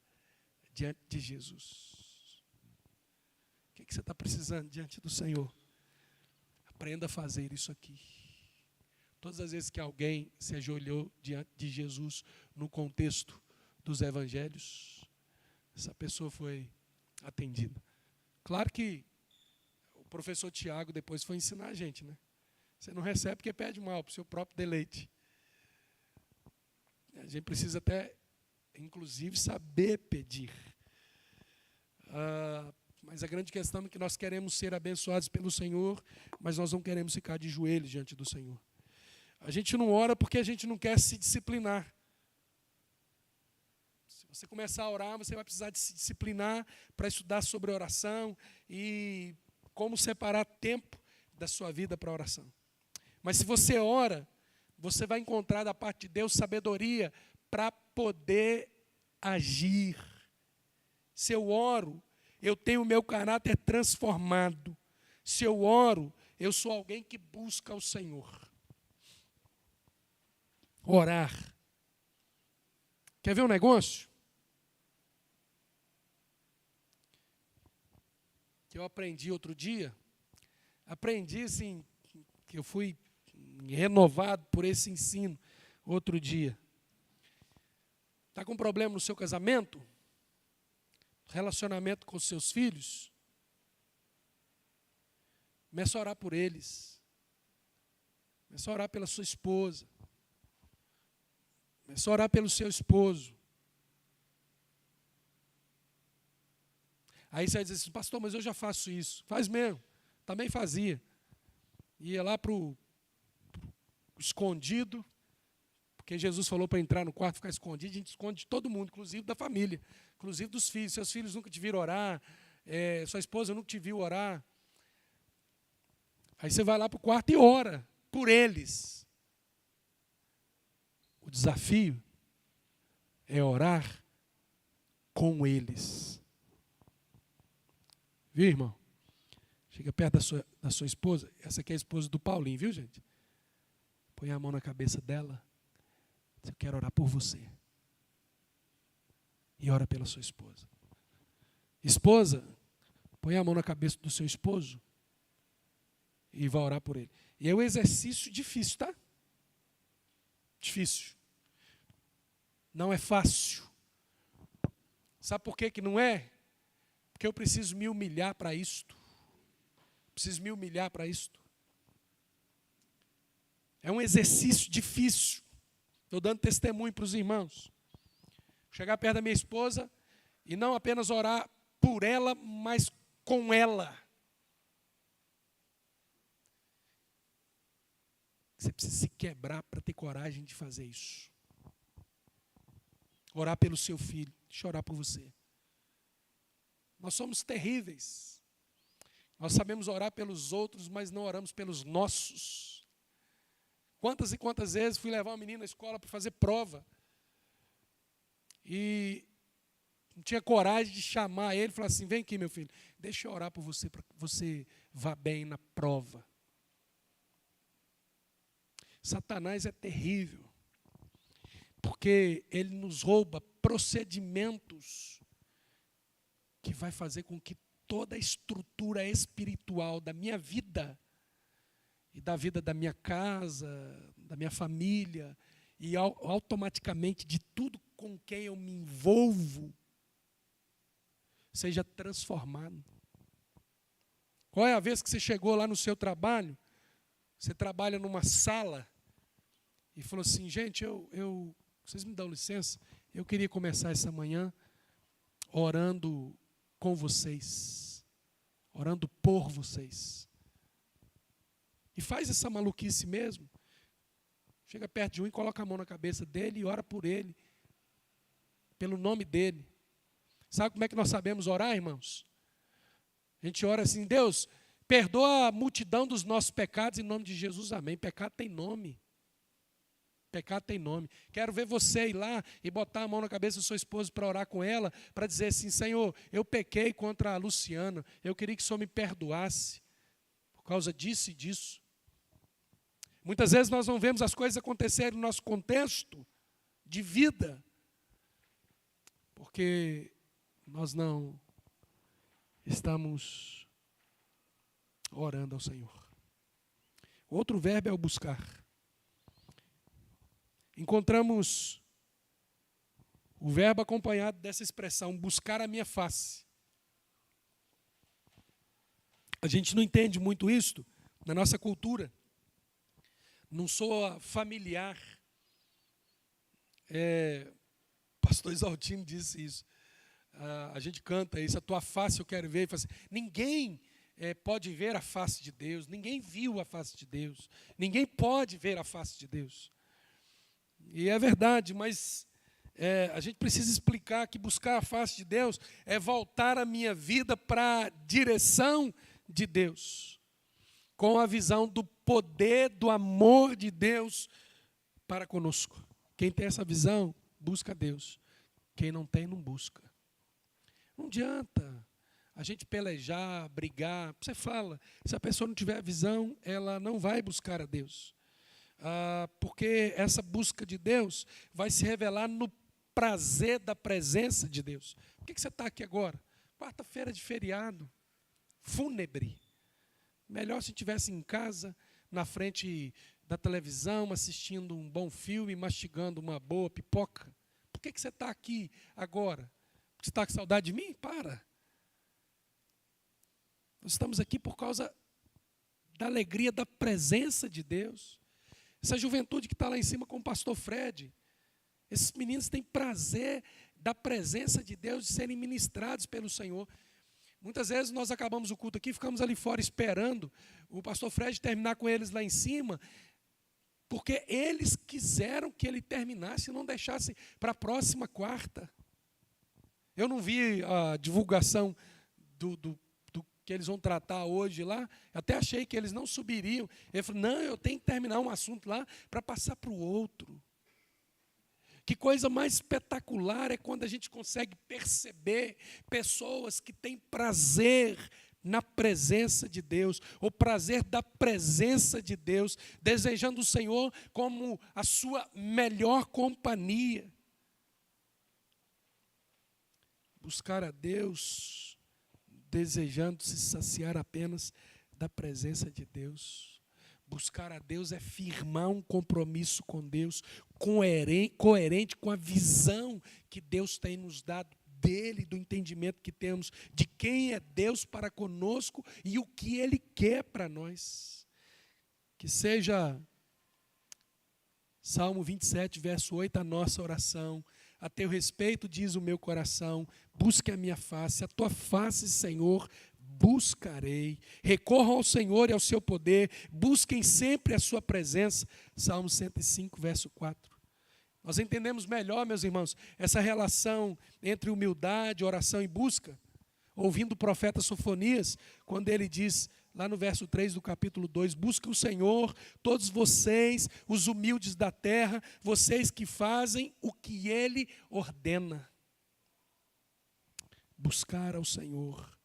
diante de Jesus. O que você está precisando diante do Senhor? Aprenda a fazer isso aqui. Todas as vezes que alguém se ajoelhou diante de Jesus no contexto dos evangelhos, essa pessoa foi atendida. Claro que o professor Tiago depois foi ensinar a gente, né? Você não recebe porque pede mal, para o seu próprio deleite. A gente precisa até, inclusive, saber pedir. Mas a grande questão é que nós queremos ser abençoados pelo Senhor, mas nós não queremos ficar de joelhos diante do Senhor. A gente não ora porque a gente não quer se disciplinar. Se você começar a orar, você vai precisar de se disciplinar para estudar sobre oração e como separar tempo da sua vida para a oração. Mas se você ora, você vai encontrar da parte de Deus sabedoria para poder agir. Se eu oro, eu tenho o meu caráter transformado. Se eu oro, eu sou alguém que busca o Senhor. Orar. Quer ver um negócio? Que eu aprendi outro dia. Aprendi, assim, que eu fui renovado por esse ensino outro dia. Está com problema no seu casamento? Relacionamento com os seus filhos? Começa a orar por eles. Começa a orar pela sua esposa. Começa a orar pelo seu esposo. Aí você vai dizer assim, pastor, mas eu já faço isso. Faz mesmo. Também fazia. Ia lá para o escondido, porque Jesus falou para entrar no quarto e ficar escondido. A gente esconde de todo mundo, inclusive da família, inclusive dos filhos. Seus filhos nunca te viram orar, sua esposa nunca te viu orar. Aí você vai lá para o quarto e ora por eles. O desafio é orar com eles. Viu, irmão? Chega perto da sua esposa. Essa aqui é a esposa do Paulinho, viu, gente? Põe a mão na cabeça dela. Eu quero orar por você. E ora pela sua esposa. Esposa, põe a mão na cabeça do seu esposo e vai orar por ele. E é um exercício difícil, tá? Difícil. Não é fácil. Sabe por que não é? Porque eu preciso me humilhar para isto. Preciso me humilhar para isto. É um exercício difícil. Estou dando testemunho para os irmãos. Chegar perto da minha esposa e não apenas orar por ela, mas com ela. Você precisa se quebrar para ter coragem de fazer isso. Orar pelo seu filho. Deixa eu orar por você. Nós somos terríveis. Nós sabemos orar pelos outros, mas não oramos pelos nossos. Quantas e quantas vezes fui levar uma menina na escola para fazer prova. E não tinha coragem de chamar ele e falar assim, vem aqui, meu filho, deixa eu orar por você, para que você vá bem na prova. Satanás é terrível, porque ele nos rouba procedimentos que vai fazer com que toda a estrutura espiritual da minha vida e da vida da minha casa, da minha família e automaticamente de tudo com quem eu me envolvo seja transformado. Qual é a vez que você chegou lá no seu trabalho, você trabalha numa sala e falou assim, gente, vocês me dão licença, eu queria começar essa manhã orando com vocês, orando por vocês. E faz essa maluquice mesmo. Chega perto de um e coloca a mão na cabeça dele e ora por ele, pelo nome dele. Sabe como é que nós sabemos orar, irmãos? A gente ora assim, Deus, perdoa a multidão dos nossos pecados em nome de Jesus, amém. Pecado tem nome. Pecado tem nome. Quero ver você ir lá e botar a mão na cabeça da sua esposa para orar com ela, para dizer assim, Senhor, eu pequei contra a Luciana, eu queria que o Senhor me perdoasse por causa disso e disso. Muitas vezes nós não vemos as coisas acontecerem no nosso contexto de vida, porque nós não estamos orando ao Senhor. O outro verbo é o buscar. Encontramos o verbo acompanhado dessa expressão, buscar a minha face. A gente não entende muito isso na nossa cultura. Não soa familiar. Pastor Isaltino disse isso. A gente canta isso, a tua face eu quero ver. E fala assim, ninguém pode ver a face de Deus, ninguém viu a face de Deus, ninguém pode ver a face de Deus. E é verdade, mas a gente precisa explicar que buscar a face de Deus é voltar a minha vida para a direção de Deus, com a visão do poder, do amor de Deus para conosco. Quem tem essa visão, busca a Deus. Quem não tem, não busca. Não adianta a gente pelejar, brigar. Você fala, se a pessoa não tiver a visão, ela não vai buscar a Deus. Porque essa busca de Deus vai se revelar no prazer da presença de Deus. Por que você está aqui agora? Quarta-feira de feriado, fúnebre. Melhor se estivesse em casa, na frente da televisão, assistindo um bom filme, mastigando uma boa pipoca. Por que você está aqui agora? Você está com saudade de mim? Para. Nós estamos aqui por causa da alegria da presença de Deus. Essa juventude que está lá em cima com o pastor Fred, esses meninos têm prazer da presença de Deus, de serem ministrados pelo Senhor. Muitas vezes nós acabamos o culto aqui, ficamos ali fora esperando o pastor Fred terminar com eles lá em cima, porque eles quiseram que ele terminasse e não deixasse para a próxima quarta. Eu não vi a divulgação do que eles vão tratar hoje lá, até achei que eles não subiriam. Ele falou, não, eu tenho que terminar um assunto lá para passar para o outro. Que coisa mais espetacular é quando a gente consegue perceber pessoas que têm prazer na presença de Deus, o prazer da presença de Deus, desejando o Senhor como a sua melhor companhia. Buscar a Deus, desejando se saciar apenas da presença de Deus. Buscar a Deus é firmar um compromisso com Deus, coerente com a visão que Deus tem nos dado dele, do entendimento que temos de quem é Deus para conosco e o que Ele quer para nós. Que seja Salmo 27, verso 8, a nossa oração. A teu respeito diz o meu coração, busque a minha face, a tua face, Senhor, buscarei. Recorram ao Senhor e ao seu poder, busquem sempre a sua presença. Salmo 105, verso 4. Nós entendemos melhor, meus irmãos, essa relação entre humildade, oração e busca, ouvindo o profeta Sofonias, quando ele diz, lá no verso 3 do capítulo 2, busque o Senhor, todos vocês, os humildes da terra, vocês que fazem o que Ele ordena. Buscar ao Senhor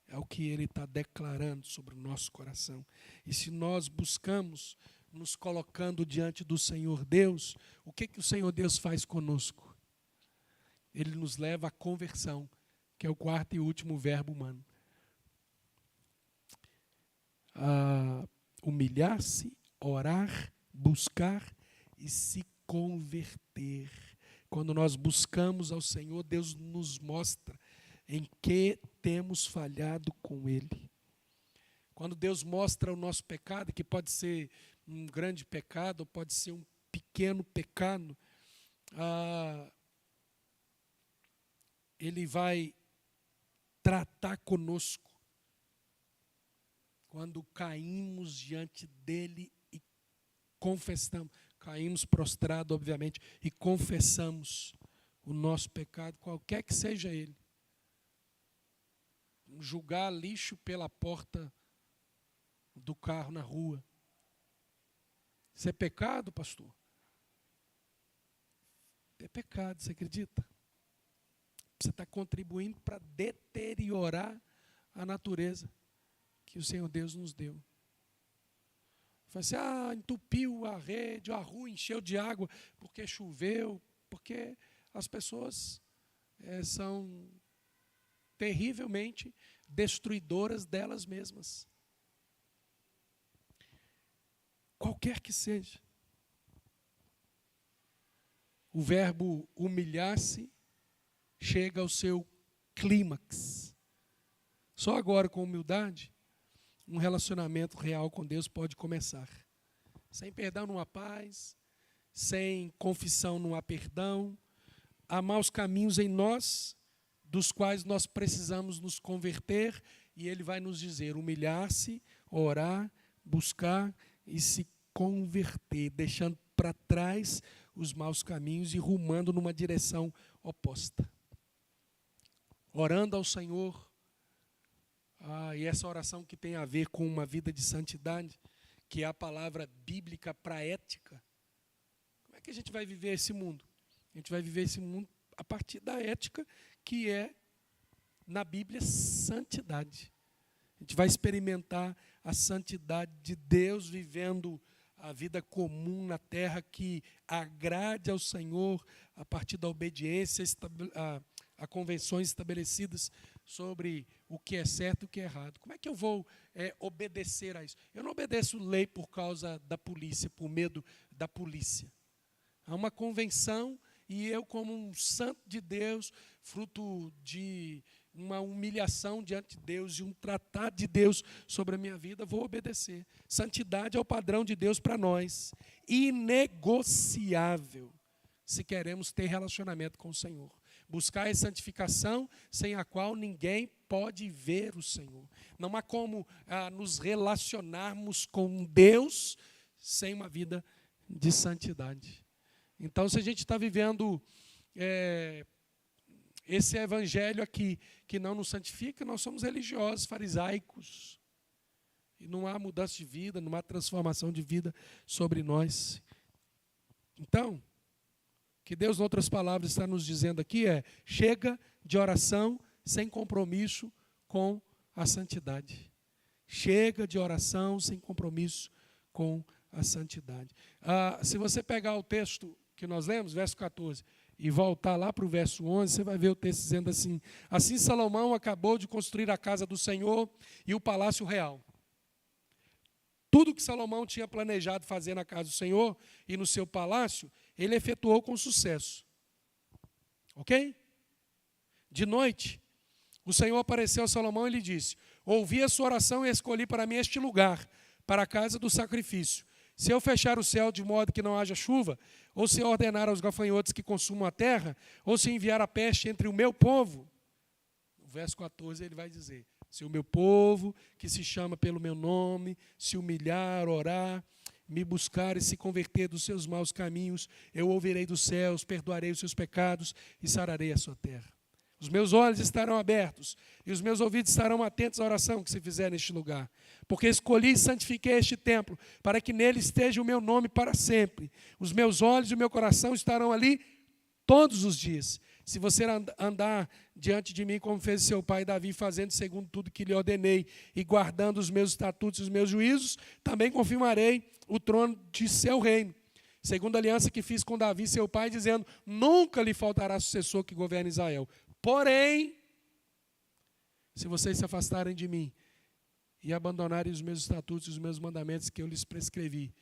é o que Ele está declarando sobre o nosso coração. E se nós buscamos, nos colocando diante do Senhor Deus, o que o Senhor Deus faz conosco? Ele nos leva à conversão, que é o quarto e último verbo humano. Humilhar-se, orar, buscar e se converter. Quando nós buscamos ao Senhor, Deus nos mostra em que temos falhado com Ele. Quando Deus mostra o nosso pecado, que pode ser um grande pecado, ou pode ser um pequeno pecado, Ele vai tratar conosco quando caímos diante dEle e confessamos. Caímos prostrado, obviamente, e confessamos o nosso pecado, qualquer que seja ele. Julgar lixo pela porta do carro na rua. Isso é pecado, pastor? É pecado, você acredita? Você está contribuindo para deteriorar a natureza que o Senhor Deus nos deu. Fala assim, entupiu a rede, a rua encheu de água porque choveu, porque as pessoas são terrivelmente destruidoras delas mesmas. Qualquer que seja. O verbo humilhar-se chega ao seu clímax. Só agora, com humildade, um relacionamento real com Deus pode começar. Sem perdão não há paz, sem confissão não há perdão. Há maus caminhos em nós, dos quais nós precisamos nos converter, e Ele vai nos dizer, humilhar-se, orar, buscar e se converter, deixando para trás os maus caminhos e rumando numa direção oposta. Orando ao Senhor, e essa oração que tem a ver com uma vida de santidade, que é a palavra bíblica para ética. Como é que a gente vai viver esse mundo? A gente vai viver esse mundo a partir da ética, que é, na Bíblia, santidade. A gente vai experimentar a santidade de Deus, vivendo a vida comum na terra que agrade ao Senhor, a partir da obediência a convenções estabelecidas sobre o que é certo e o que é errado. Como é que eu vou obedecer a isso? Eu não obedeço lei por causa da polícia, por medo da polícia. Há uma convenção e eu, como um santo de Deus, fruto de uma humilhação diante de Deus e um tratado de Deus sobre a minha vida, vou obedecer. Santidade é o padrão de Deus para nós, inegociável, se queremos ter relacionamento com o Senhor. Buscar a santificação, sem a qual ninguém pode ver o Senhor. Não há como nos relacionarmos com Deus sem uma vida de santidade. Então, se a gente está vivendo esse evangelho aqui, que não nos santifica, nós somos religiosos, farisaicos. E não há mudança de vida, não há transformação de vida sobre nós. Então, o que Deus, em outras palavras, está nos dizendo aqui chega de oração sem compromisso com a santidade. Chega de oração sem compromisso com a santidade. Se você pegar o texto que nós lemos, verso 14, e voltar lá para o verso 11, você vai ver o texto dizendo assim: assim Salomão acabou de construir a casa do Senhor e o palácio real. Tudo que Salomão tinha planejado fazer na casa do Senhor e no seu palácio, ele efetuou com sucesso. Ok? De noite, o Senhor apareceu a Salomão e lhe disse: ouvi a sua oração e escolhi para mim este lugar, para a casa do sacrifício. Se eu fechar o céu de modo que não haja chuva, ou se ordenar aos gafanhotos que consumam a terra, ou se enviar a peste entre o meu povo, no verso 14 ele vai dizer: se o meu povo, que se chama pelo meu nome, se humilhar, orar, me buscar e se converter dos seus maus caminhos, eu ouvirei dos céus, perdoarei os seus pecados e sararei a sua terra. Os meus olhos estarão abertos e os meus ouvidos estarão atentos à oração que se fizer neste lugar. Porque escolhi e santifiquei este templo, para que nele esteja o meu nome para sempre. Os meus olhos e o meu coração estarão ali todos os dias. Se você andar diante de mim como fez seu pai Davi, fazendo segundo tudo que lhe ordenei e guardando os meus estatutos e os meus juízos, também confirmarei o trono de seu reino. Segundo a aliança que fiz com Davi, seu pai, dizendo: nunca lhe faltará sucessor que governe Israel. Porém, se vocês se afastarem de mim e abandonarem os meus estatutos e os meus mandamentos que eu lhes prescrevi,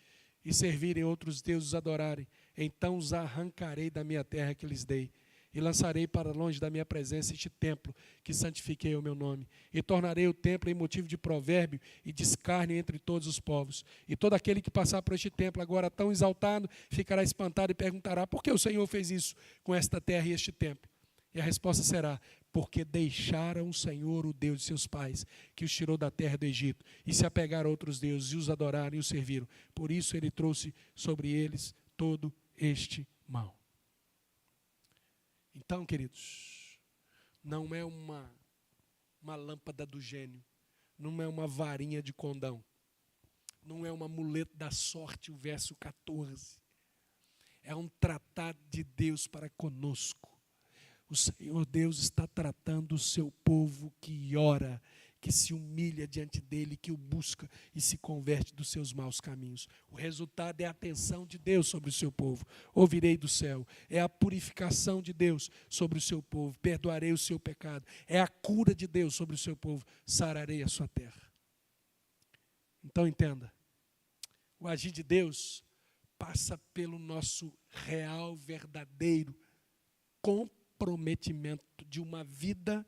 e servirem outros deuses, os adorarem, então os arrancarei da minha terra que lhes dei, e lançarei para longe da minha presença este templo que santifiquei ao meu nome. E tornarei o templo em motivo de provérbio e de escárnio entre todos os povos. E todo aquele que passar por este templo agora tão exaltado, ficará espantado e perguntará, por que o Senhor fez isso com esta terra e este templo? E a resposta será, porque deixaram o Senhor, o Deus de seus pais, que os tirou da terra do Egito, e se apegaram a outros deuses, e os adoraram e os serviram. Por isso ele trouxe sobre eles todo este mal. Então, queridos, não é uma lâmpada do gênio, não é uma varinha de condão, não é um amuleto da sorte, o verso 14. É um tratado de Deus para conosco. O Senhor Deus está tratando o seu povo que ora, que se humilha diante dele, que o busca e se converte dos seus maus caminhos. O resultado é a atenção de Deus sobre o seu povo. Ouvirei do céu. É a purificação de Deus sobre o seu povo. Perdoarei o seu pecado. É a cura de Deus sobre o seu povo. Sararei a sua terra. Então entenda. O agir de Deus passa pelo nosso real, verdadeiro comprometimento de uma vida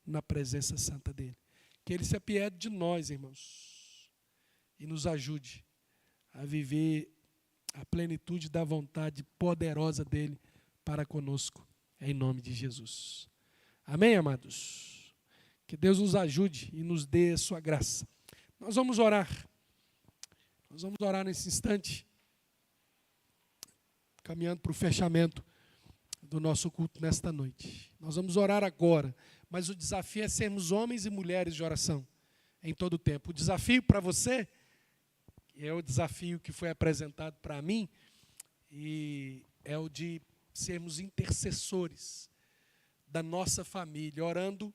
na presença santa dele. Que ele se apiede de nós, irmãos, e nos ajude a viver a plenitude da vontade poderosa dele para conosco, em nome de Jesus. Amém, amados? Que Deus nos ajude e nos dê a sua graça. Nós vamos orar. Nós vamos orar nesse instante, caminhando para o fechamento do nosso culto nesta noite. Nós vamos orar agora, mas o desafio é sermos homens e mulheres de oração em todo o tempo. O desafio para você é o desafio que foi apresentado para mim e é o de sermos intercessores da nossa família, orando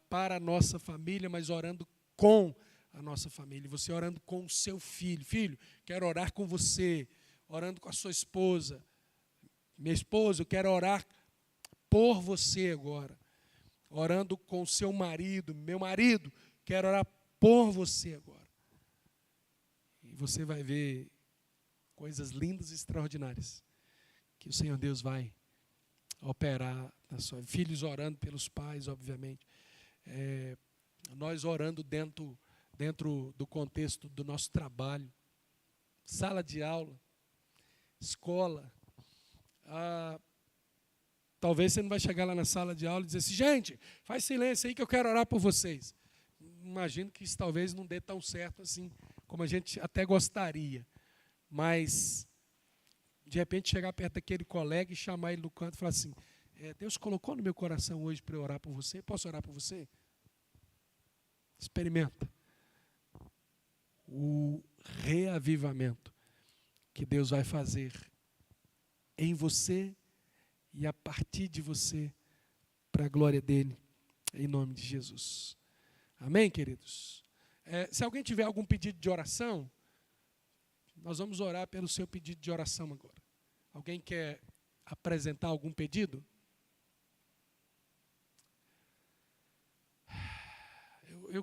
para a nossa família, mas orando com a nossa família. Você orando com o seu filho. Filho, quero orar com você. Orando com a sua esposa. Minha esposa, eu quero orar por você agora. Orando com o seu marido. Meu marido, quero orar por você agora. E você vai ver coisas lindas e extraordinárias que o Senhor Deus vai operar na sua vida. Filhos orando pelos pais, obviamente. Nós orando dentro do contexto do nosso trabalho. Sala de aula. Escola. Talvez você não vai chegar lá na sala de aula e dizer assim, gente, faz silêncio aí que eu quero orar por vocês. Imagino que isso talvez não dê tão certo assim, como a gente até gostaria. Mas, de repente, chegar perto daquele colega e chamar ele no canto e falar assim, Deus colocou no meu coração hoje para eu orar por você, posso orar por você? Experimenta. O reavivamento que Deus vai fazer em você e a partir de você, para a glória dele, em nome de Jesus. Amém, queridos? Se alguém tiver algum pedido de oração, nós vamos orar pelo seu pedido de oração agora. Alguém quer apresentar algum pedido? Eu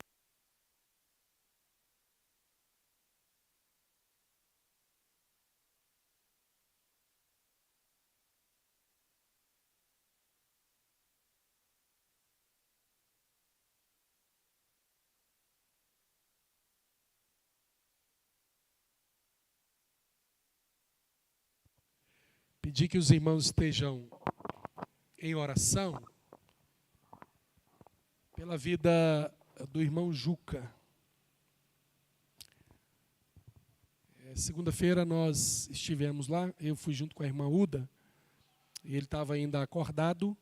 pedi que os irmãos estejam em oração pela vida do irmão Juca. Segunda-feira nós estivemos lá, eu fui junto com a irmã Uda, e ele estava ainda acordado,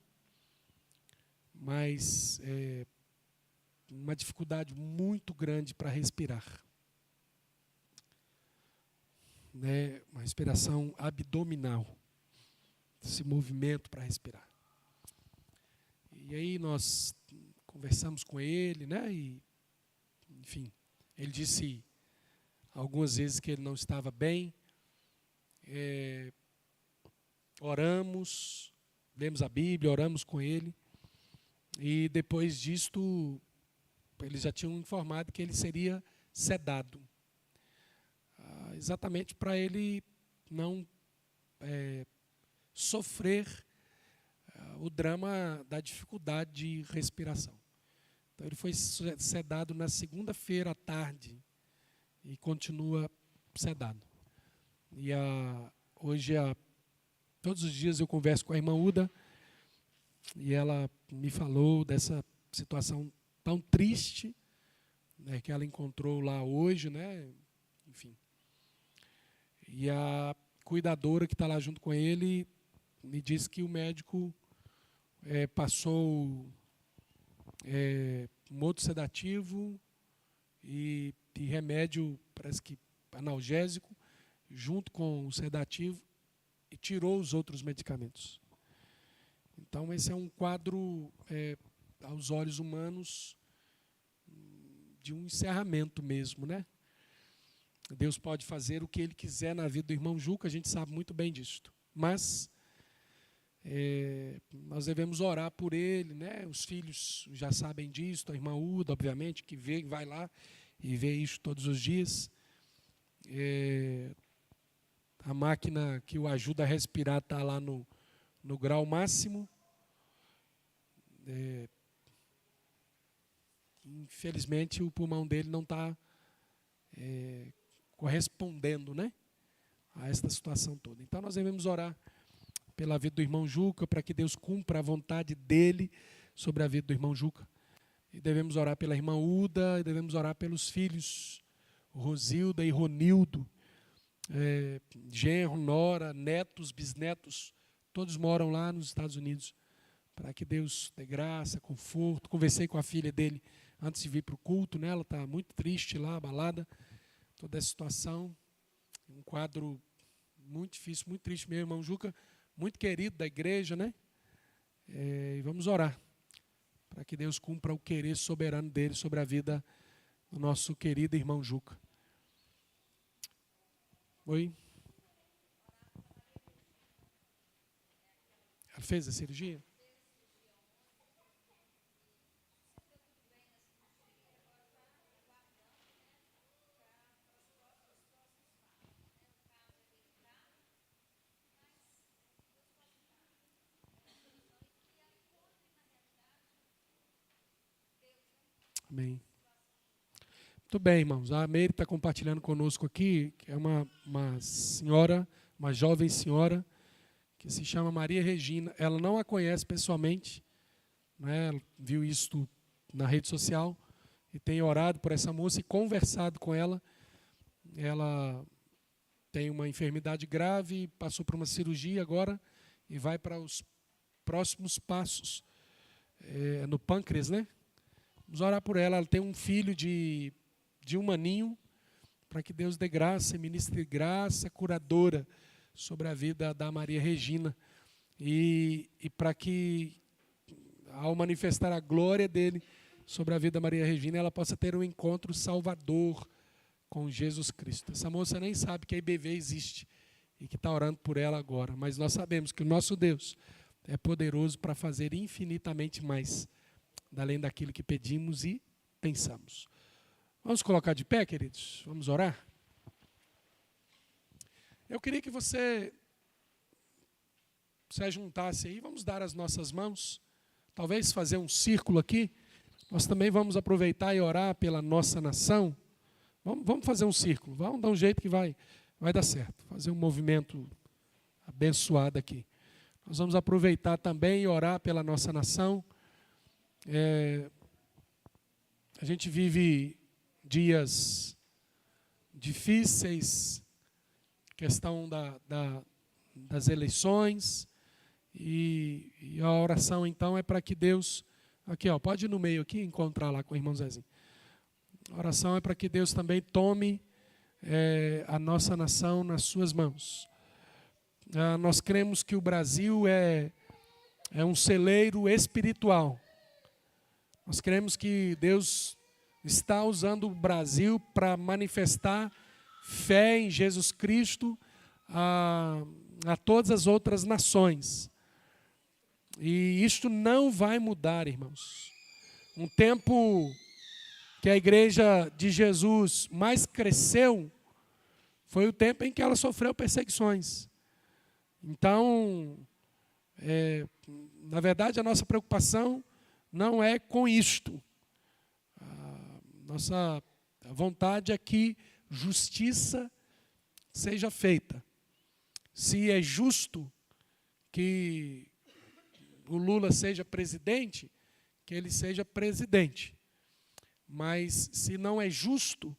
mas uma dificuldade muito grande para respirar. Uma respiração abdominal, esse movimento para respirar. E aí nós conversamos com ele, e, enfim, ele disse algumas vezes que ele não estava bem. Oramos, lemos a Bíblia, oramos com ele, e depois disto, eles já tinham informado que ele seria sedado. exatamente para ele não sofrer o drama da dificuldade de respiração. Então ele foi sedado na segunda-feira à tarde e continua sedado. E hoje, todos os dias eu converso com a irmã Uda e ela me falou dessa situação tão triste, né, que ela encontrou lá hoje, né? Enfim. E a cuidadora que está lá junto com ele me disse que o médico passou um outro sedativo e remédio, parece que analgésico, junto com o sedativo, e tirou os outros medicamentos. Então, esse é um quadro, aos olhos humanos, de um encerramento mesmo, né? Deus pode fazer o que Ele quiser na vida do irmão Juca, a gente sabe muito bem disso. Mas nós devemos orar por ele, né? Os filhos já sabem disso, a irmã Uda, obviamente, que vai lá e vê isso todos os dias. A máquina que o ajuda a respirar está lá no grau máximo. Infelizmente, o pulmão dele não está correspondendo, né, a esta situação toda. Então, nós devemos orar pela vida do irmão Juca, para que Deus cumpra a vontade dele sobre a vida do irmão Juca. E devemos orar pela irmã Uda, e devemos orar pelos filhos, Rosilda e Ronildo, genro, nora, netos, bisnetos, todos moram lá nos Estados Unidos, para que Deus dê graça, conforto. Conversei com a filha dele antes de vir para o culto, né? Ela está muito triste lá, abalada, toda essa situação, um quadro muito difícil, muito triste. Meu irmão Juca, muito querido da igreja, né? E vamos orar para que Deus cumpra o querer soberano dele sobre a vida do nosso querido irmão Juca. Oi? Ela fez a cirurgia? Amém. Muito bem, irmãos. A Meire está compartilhando conosco aqui, que é uma senhora, uma jovem senhora, que se chama Maria Regina. Ela não a conhece pessoalmente, né? Ela viu isso na rede social e tem orado por essa moça e conversado com ela. Ela tem uma enfermidade grave, passou por uma cirurgia agora e vai para os próximos passos no pâncreas, né? Vamos orar por ela. Ela tem um filho de 1 aninho, para que Deus dê graça, ministre graça curadora sobre a vida da Maria Regina. E para que, ao manifestar a glória dele sobre a vida da Maria Regina, ela possa ter um encontro salvador com Jesus Cristo. Essa moça nem sabe que a IBV existe e que está orando por ela agora, mas nós sabemos que o nosso Deus é poderoso para fazer infinitamente mais, além daquilo que pedimos e pensamos. Vamos colocar de pé, queridos? Vamos orar? Eu queria que você se juntasse aí, vamos dar as nossas mãos, talvez fazer um círculo aqui. Nós também vamos aproveitar e orar pela nossa nação. Vamos fazer um círculo, vamos dar um jeito que vai dar certo. Fazer um movimento abençoado aqui. Nós vamos aproveitar também e orar pela nossa nação. A gente vive dias difíceis, questão das eleições, e a oração então é para que Deus, aqui ó, pode ir no meio aqui, encontrar lá com o irmão Zezinho. A oração é para que Deus também tome a nossa nação nas suas mãos. Nós cremos que o Brasil é um celeiro espiritual. Nós cremos que Deus está usando o Brasil para manifestar fé em Jesus Cristo a todas as outras nações. E isto não vai mudar, irmãos. Um tempo que a igreja de Jesus mais cresceu foi o tempo em que ela sofreu perseguições. Então, na verdade, a nossa preocupação não é com isto. Nossa vontade é que justiça seja feita. Se é justo que o Lula seja presidente, que ele seja presidente. Mas se não é justo,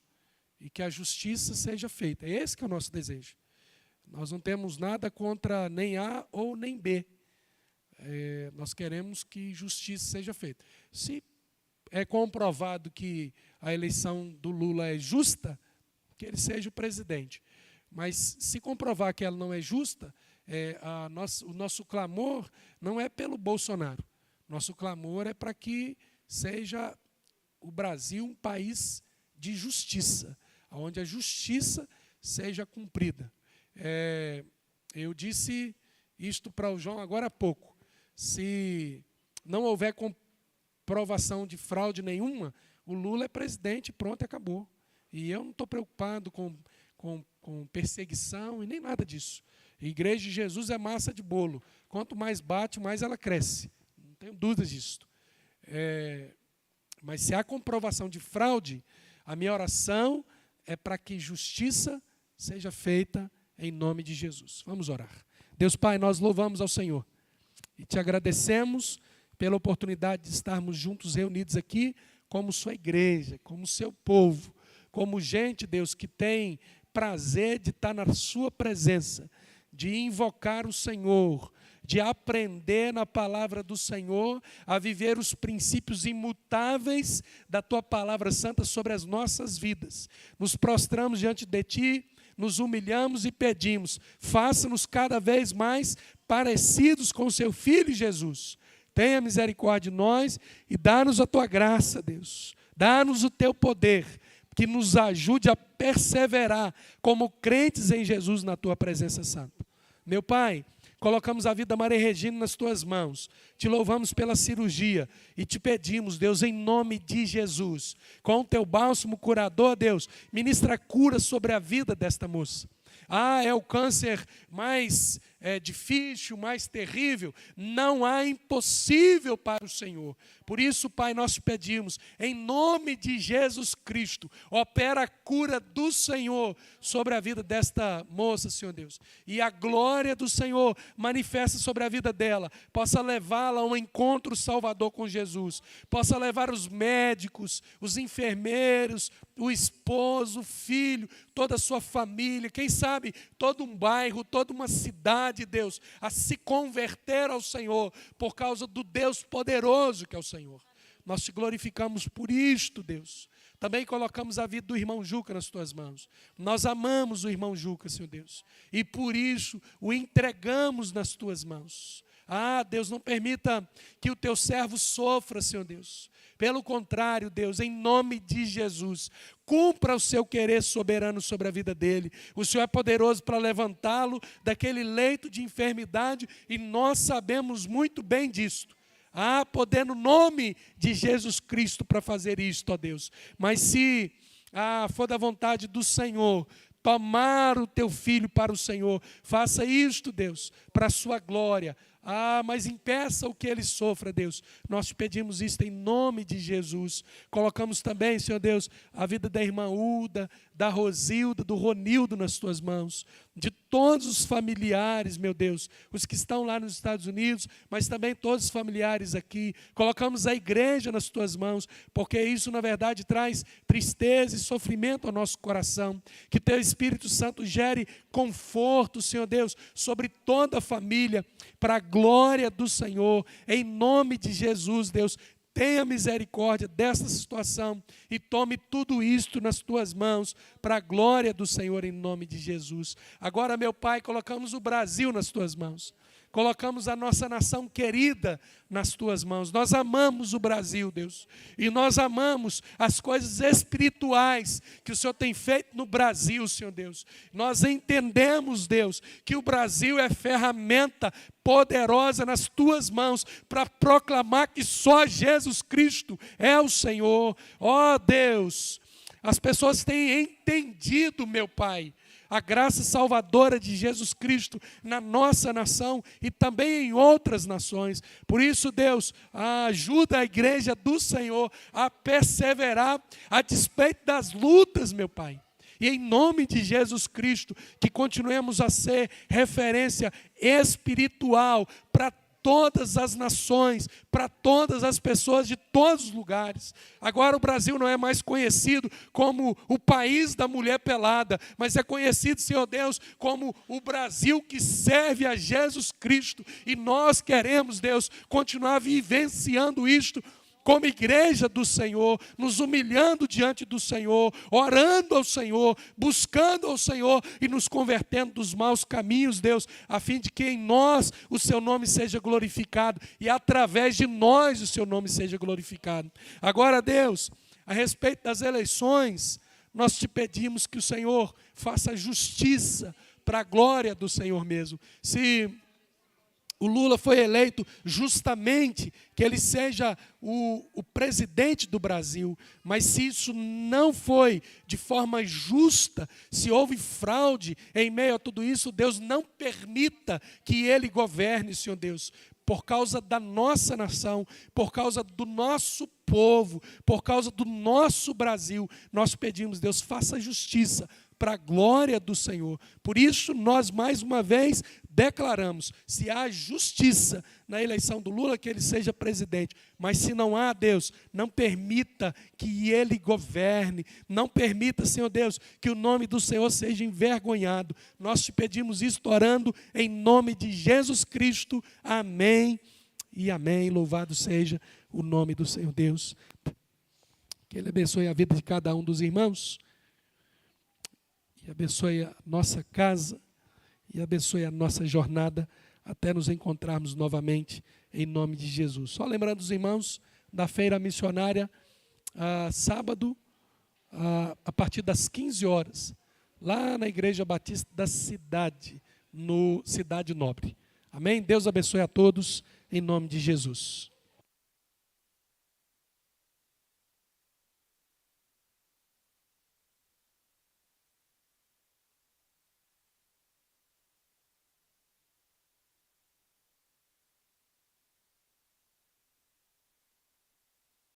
e que a justiça seja feita. Esse que é o nosso desejo. Nós não temos nada contra nem A ou nem B. Nós queremos que justiça seja feita. Se é comprovado que a eleição do Lula é justa, que ele seja o presidente. Mas se comprovar que ela não é justa, o nosso clamor não é pelo Bolsonaro. Nosso clamor é para que seja o Brasil um país de justiça, onde a justiça seja cumprida. Eu disse isto para o João agora há pouco. Se não houver comprovação de fraude nenhuma, o Lula é presidente, pronto, acabou. E eu não estou preocupado com perseguição e nem nada disso. A Igreja de Jesus é massa de bolo. Quanto mais bate, mais ela cresce. Não tenho dúvidas disso. Mas se há comprovação de fraude, a minha oração é para que justiça seja feita em nome de Jesus. Vamos orar. Deus Pai, nós louvamos ao Senhor e te agradecemos pela oportunidade de estarmos juntos reunidos aqui como sua igreja, como seu povo, como gente, Deus, que tem prazer de estar na sua presença, de invocar o Senhor, de aprender na palavra do Senhor, a viver os princípios imutáveis da Tua palavra santa sobre as nossas vidas. Nos prostramos diante de Ti, nos humilhamos e pedimos, faça-nos cada vez mais parecidos com o Seu Filho Jesus. Tenha misericórdia de nós e dá-nos a Tua graça, Deus. Dá-nos o Teu poder, que nos ajude a perseverar como crentes em Jesus na Tua presença santa. Meu Pai, colocamos a vida da Maria Regina nas Tuas mãos. Te louvamos pela cirurgia e te pedimos, Deus, em nome de Jesus, com o Teu bálsamo curador, Deus, ministra cura sobre a vida desta moça. É o câncer mais difícil, mais terrível. Não há impossível para o Senhor. Por isso, Pai, nós te pedimos, em nome de Jesus Cristo, opera a cura do Senhor sobre a vida desta moça, Senhor Deus. E a glória do Senhor manifesta sobre a vida dela, possa levá-la a um encontro salvador com Jesus, possa levar os médicos, os enfermeiros, o esposo, o filho, toda a sua família, quem sabe todo um bairro, toda uma cidade, Deus, a se converter ao Senhor, por causa do Deus poderoso que é o Senhor. Nós te glorificamos por isto, Deus. Também colocamos a vida do irmão Juca nas Tuas mãos. Nós amamos o irmão Juca, Senhor Deus, e por isso o entregamos nas Tuas mãos. Deus, não permita que o Teu servo sofra, Senhor Deus. Pelo contrário, Deus, em nome de Jesus, cumpra o Seu querer soberano sobre a vida dele. O Senhor é poderoso para levantá-lo daquele leito de enfermidade e nós sabemos muito bem disto. Poder no nome de Jesus Cristo para fazer isto, ó Deus. Mas se for da vontade do Senhor, tomar o Teu filho para o Senhor, faça isto, Deus, para a Sua glória. Mas impeça o que ele sofra, Deus. Nós te pedimos isso em nome de Jesus. Colocamos também, Senhor Deus, a vida da irmã Uda, da Rosilda, do Ronildo nas Tuas mãos. De todos os familiares, meu Deus, os que estão lá nos Estados Unidos, mas também todos os familiares aqui. Colocamos a igreja nas Tuas mãos, porque isso, na verdade, traz tristeza e sofrimento ao nosso coração. Que Teu Espírito Santo gere conforto, Senhor Deus, sobre toda a família, para a glória do Senhor, em nome de Jesus, Deus. Tenha misericórdia dessa situação e tome tudo isto nas Tuas mãos, para a glória do Senhor, em nome de Jesus. Agora, meu Pai, colocamos o Brasil nas Tuas mãos. Colocamos a nossa nação querida nas Tuas mãos. Nós amamos o Brasil, Deus. E nós amamos as coisas espirituais que o Senhor tem feito no Brasil, Senhor Deus. Nós entendemos, Deus, que o Brasil é ferramenta poderosa nas Tuas mãos para proclamar que só Jesus Cristo é o Senhor. Deus, as pessoas têm entendido, meu Pai, a graça salvadora de Jesus Cristo na nossa nação e também em outras nações. Por isso, Deus, ajuda a igreja do Senhor a perseverar a despeito das lutas, meu Pai. E em nome de Jesus Cristo, que continuemos a ser referência espiritual para todas as nações, para todas as pessoas de todos os lugares. Agora o Brasil não é mais conhecido como o país da mulher pelada, mas é conhecido, Senhor Deus, como o Brasil que serve a Jesus Cristo. E nós queremos, Deus, continuar vivenciando isto como igreja do Senhor, nos humilhando diante do Senhor, orando ao Senhor, buscando ao Senhor e nos convertendo dos maus caminhos, Deus, a fim de que em nós o Seu nome seja glorificado e através de nós o Seu nome seja glorificado. Agora, Deus, a respeito das eleições, nós te pedimos que o Senhor faça justiça para a glória do Senhor mesmo. Se o Lula foi eleito justamente que ele seja o presidente do Brasil, mas se isso não foi de forma justa, se houve fraude em meio a tudo isso, Deus não permita que ele governe, Senhor Deus, por causa da nossa nação, por causa do nosso povo, por causa do nosso Brasil. Nós pedimos, Deus, faça justiça para a glória do Senhor. Por isso, nós mais uma vez declaramos, se há justiça na eleição do Lula, que ele seja presidente. Mas se não há, Deus, não permita que ele governe. Não permita, Senhor Deus, que o nome do Senhor seja envergonhado. Nós te pedimos isso orando em nome de Jesus Cristo. Amém e amém. Louvado seja o nome do Senhor Deus. Que Ele abençoe a vida de cada um dos irmãos. E abençoe a nossa casa. E abençoe a nossa jornada até nos encontrarmos novamente em nome de Jesus. Só lembrando os irmãos da feira missionária, sábado, a partir das 15 horas, lá na Igreja Batista da cidade, no Cidade Nobre. Amém? Deus abençoe a todos em nome de Jesus.